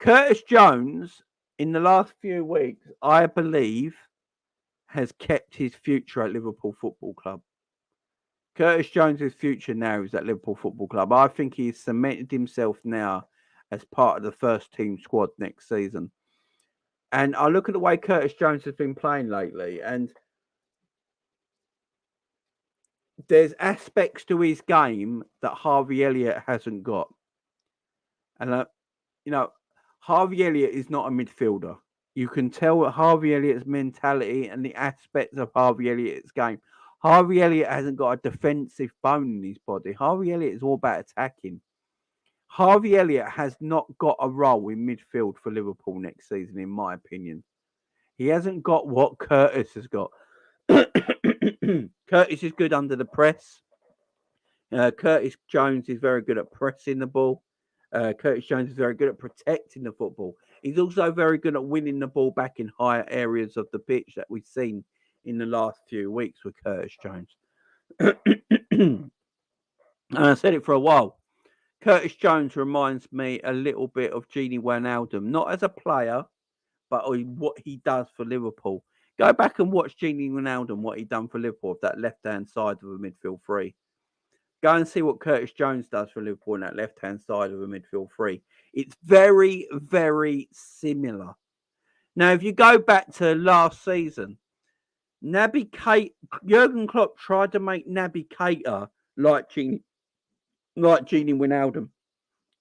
Curtis Jones, in the last few weeks, I believe, has kept his future at Liverpool Football Club. Curtis Jones' future now is at Liverpool Football Club. I think he's cemented himself now as part of the first team squad next season. And I look at the way Curtis Jones has been playing lately, and there's aspects to his game that Harvey Elliott hasn't got. And, you know, Harvey Elliott is not a midfielder. You can tell Harvey Elliott's mentality and the aspects of Harvey Elliott's game. Harvey Elliott hasn't got a defensive bone in his body. Harvey Elliott is all about attacking. Harvey Elliott has not got a role in midfield for Liverpool next season, in my opinion. He hasn't got what Curtis has got. Curtis is good under the press. Curtis Jones is very good at pressing the ball. Curtis Jones is very good at protecting the football. He's also very good at winning the ball back in higher areas of the pitch that we've seen in the last few weeks with Curtis Jones. And I said it for a while. Curtis Jones reminds me a little bit of Gini Wijnaldum, not as a player, but what he does for Liverpool. Go back and watch Gini Wijnaldum, what he done for Liverpool, that left-hand side of a midfield three. Go and see what Curtis Jones does for Liverpool on that left-hand side of a midfield three. It's very, very similar. Now, if you go back to last season, Jürgen Klopp tried to make Naby Keita like Gini Wijnaldum.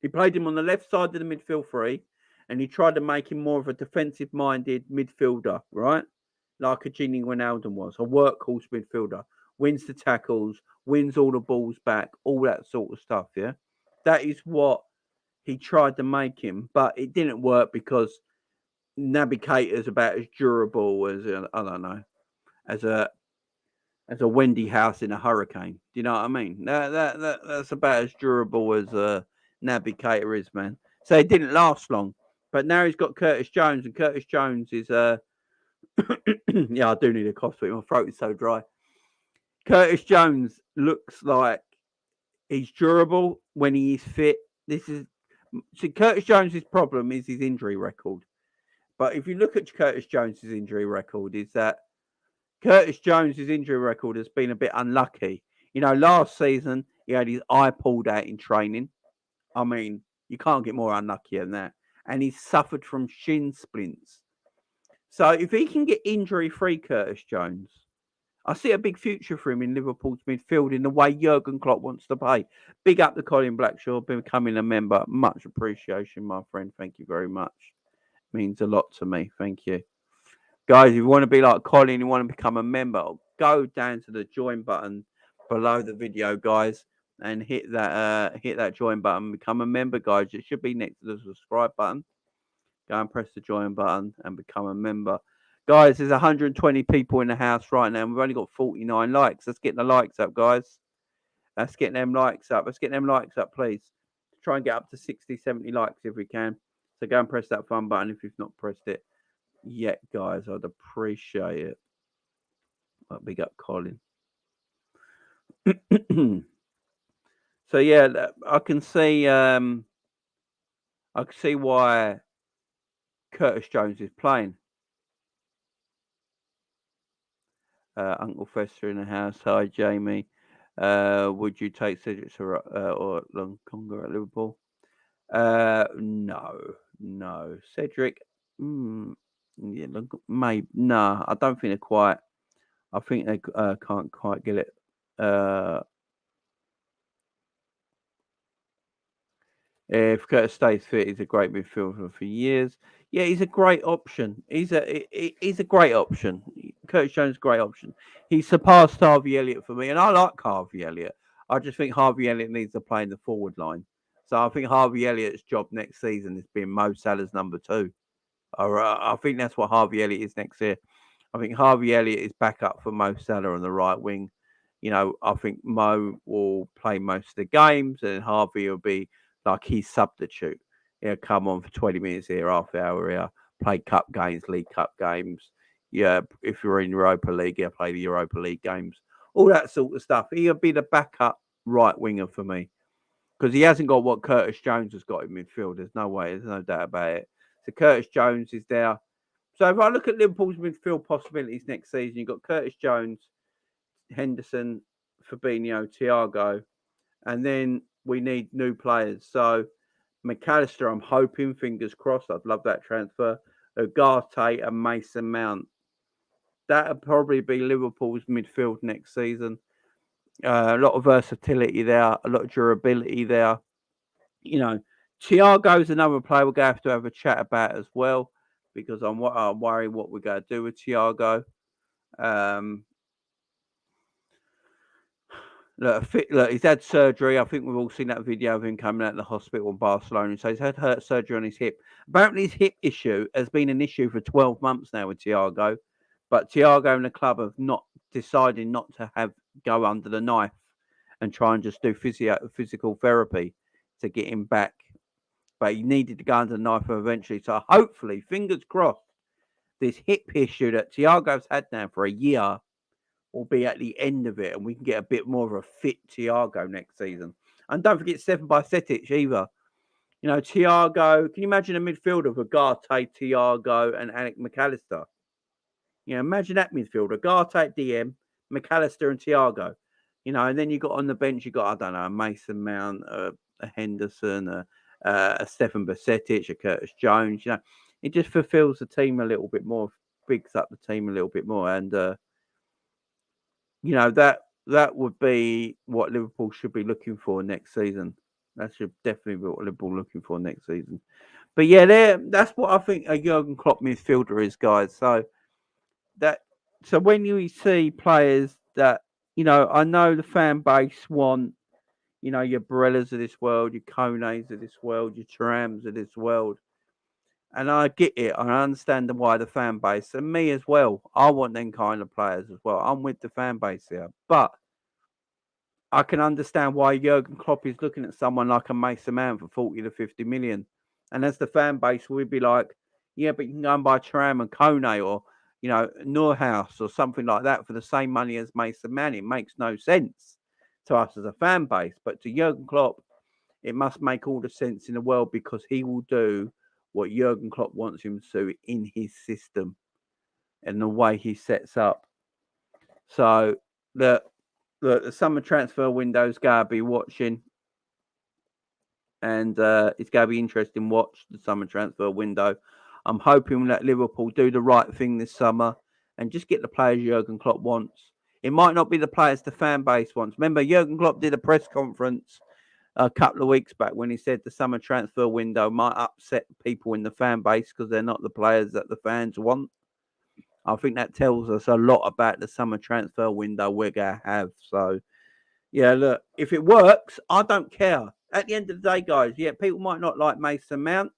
He played him on the left side of the midfield three, and he tried to make him more of a defensive-minded midfielder, right? Like a Gini Wijnaldum was, a workhorse midfielder. Wins the tackles, wins all the balls back, all that sort of stuff, yeah? That is what he tried to make him, but it didn't work because Naby Keita is about as durable as, I don't know, as a Wendy house in a hurricane. Do you know what I mean? That's about as durable as Naby Keita is, man. So it didn't last long. But now he's got Curtis Jones, and Curtis Jones is yeah, I do need a cough sweet. My throat is so dry. Curtis Jones looks like he's durable when he is fit. Curtis Jones's problem is his injury record. But if you look at Curtis Jones's injury record, is that Curtis Jones's injury record has been a bit unlucky. You know, last season he had his eye pulled out in training. I mean, you can't get more unlucky than that. And he's suffered from shin splints. So if he can get injury-free, Curtis Jones, I see a big future for him in Liverpool's midfield in the way Jürgen Klopp wants to play. Big up to Colin Blackshaw, becoming a member. Much appreciation, my friend. Thank you very much. Means a lot to me. Thank you. Guys, if you want to be like Colin, you want to become a member, go down to the join button below the video, guys, and hit that join button. Become a member, guys. It should be next to the subscribe button. Go and press the join button and become a member. Guys, there's 120 people in the house right now. We've only got 49 likes. Let's get the likes up, guys. Let's get them likes up. Let's get them likes up, please. Try and get up to 60, 70 likes if we can. So go and press that fun button if you've not pressed it yet, guys. I'd appreciate it. But big up, Colin. So yeah, I can see why Curtis Jones is playing. Uncle Fester in the house. Hi, Jamie. Would you take Cedric or Longonga at Liverpool? No. Cedric, yeah, maybe. No, I don't think they're quite. I think they can't quite get it. If Curtis stays fit, he's a great midfielder for years. Yeah, he's a great option. He's a great option. Curtis Jones, great option. He surpassed Harvey Elliott for me, and I like Harvey Elliott. I just think Harvey Elliott needs to play in the forward line. So I think Harvey Elliott's job next season is being Mo Salah's number 2. Or I think that's what Harvey Elliott is next year. I think Harvey Elliott is back up for Mo Salah on the right wing. You know, I think Mo will play most of the games, and Harvey will be like his substitute. He'll come on for 20 minutes here, half hour here, play cup games, League Cup games. Yeah, if you're in Europa League, he'll play the Europa League games. All that sort of stuff. He'll be the backup right winger for me. Because he hasn't got what Curtis Jones has got in midfield. There's no way. There's no doubt about it. So Curtis Jones is there. So if I look at Liverpool's midfield possibilities next season, you've got Curtis Jones, Henderson, Fabinho, Thiago, and then we need new players. So McAllister, I'm hoping, fingers crossed, I'd love that transfer. Ugarte and Mason Mount. That'll probably be Liverpool's midfield next season. A lot of versatility there, a lot of durability there. You know, Thiago's another player we're going to have a chat about as well, because I'm worried what we're going to do with Thiago. Look, he's had surgery. I think we've all seen that video of him coming out of the hospital in Barcelona. So he's had surgery on his hip. Apparently, his hip issue has been an issue for 12 months now with Thiago. But Thiago and the club have not decided not to go under the knife and try and just do physical therapy to get him back. But he needed to go under the knife eventually. So hopefully, fingers crossed, this hip issue that Thiago's had now for a year will be at the end of it, and we can get a bit more of a fit Thiago next season. And don't forget Stefan Bajcetic either. You know, Thiago, can you imagine a midfielder of Ugarte, Thiago, and Alec McAllister? You know, imagine that midfielder: Garte at DM, McAllister and Thiago. You know, and then you got on the bench, you got, I don't know, a Mason Mount, a Henderson, a Stefan Bajcetic, a Curtis Jones. You know, it just fulfills the team a little bit more, bigs up the team a little bit more, and you know, that would be what Liverpool should be looking for next season. That should definitely be what Liverpool are looking for next season. But yeah, that's what I think a Jürgen Klopp midfielder is, guys. So when you see players that, you know, I know the fan base want, you know, your Barellas of this world, your Kones of this world, your Turams of this world. And I get it. I understand why the fan base, and me as well. I want them kind of players as well. I'm with the fan base here. But I can understand why Jurgen Klopp is looking at someone like a Mason Mount for 40 to 50 million. And as the fan base, we'd be like, yeah, but you can go and buy Thuram and Kone or, you know, Nurhouse or something like that for the same money as Mason Mount. It makes no sense to us as a fan base. But to Jurgen Klopp, it must make all the sense in the world, because he will do what Jurgen Klopp wants him to do in his system and the way he sets up. So the summer transfer window's going to be watching, and it's going to be interesting to watch the summer transfer window. I'm hoping that Liverpool do the right thing this summer and just get the players Jurgen Klopp wants. It might not be the players the fan base wants. Remember, Jurgen Klopp did a press conference a couple of weeks back when he said the summer transfer window might upset people in the fan base because they're not the players that the fans want. I think that tells us a lot about the summer transfer window we're going to have. So, yeah, look, if it works, I don't care. At the end of the day, guys, yeah, people might not like Mason Mount,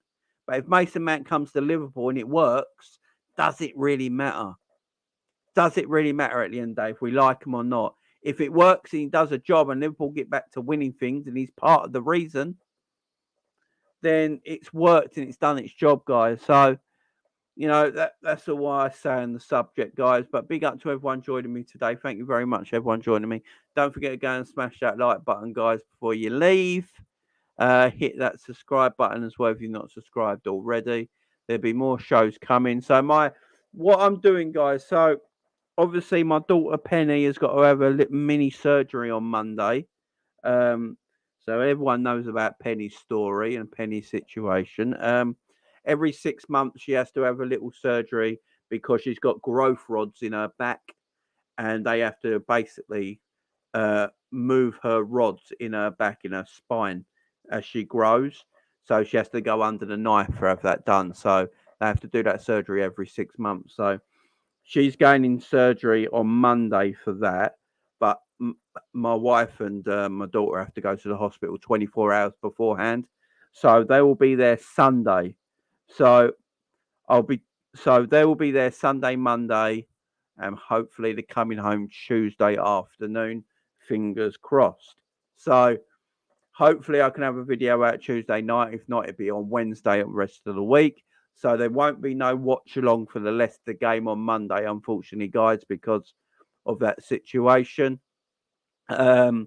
but if Mason Mount comes to Liverpool and it works, does it really matter? Does it really matter at the end of the day if we like him or not? If it works and he does a job and Liverpool get back to winning things and he's part of the reason, then it's worked and it's done its job, guys. So, you know, that's all I say on the subject, guys. But big up to everyone joining me today. Thank you very much, everyone joining me. Don't forget to go and smash that like button, guys, before you leave. Hit that subscribe button as well if you're not subscribed already. There'll be more shows coming. So what I'm doing, guys, so obviously my daughter Penny has got to have a little mini surgery on Monday. So everyone knows about Penny's story and Penny's situation. Every 6 months she has to have a little surgery because she's got growth rods in her back, and they have to basically move her rods in her back, in her spine, as she grows. So she has to go under the knife to have that done. So they have to do that surgery every 6 months. So she's going in surgery on Monday for that. But my wife and my daughter have to go to the hospital 24 hours beforehand. So they will be there Sunday. So they will be there Sunday, Monday, and hopefully they're coming home Tuesday afternoon. Fingers crossed. So hopefully I can have a video out Tuesday night. If not, it'll be on Wednesday and the rest of the week. So there won't be no watch along for the Leicester game on Monday, unfortunately, guys, because of that situation. I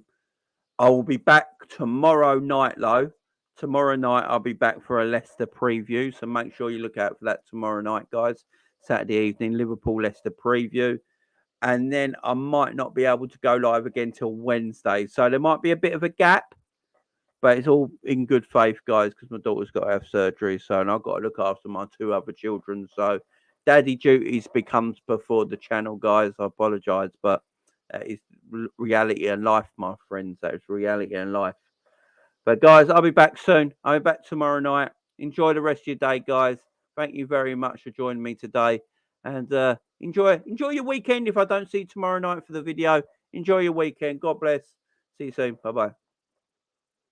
will be back tomorrow night, though. Tomorrow night, I'll be back for a Leicester preview. So make sure you look out for that tomorrow night, guys. Saturday evening, Liverpool-Leicester preview. And then I might not be able to go live again till Wednesday. So there might be a bit of a gap. But it's all in good faith, guys, because my daughter's got to have surgery. So, and I've got to look after my 2 other children. So daddy duties becomes before the channel, guys. I apologise. But that is reality and life, my friends. That is reality and life. But guys, I'll be back soon. I'll be back tomorrow night. Enjoy the rest of your day, guys. Thank you very much for joining me today. And enjoy your weekend. If I don't see you tomorrow night for the video, enjoy your weekend. God bless. See you soon. Bye-bye.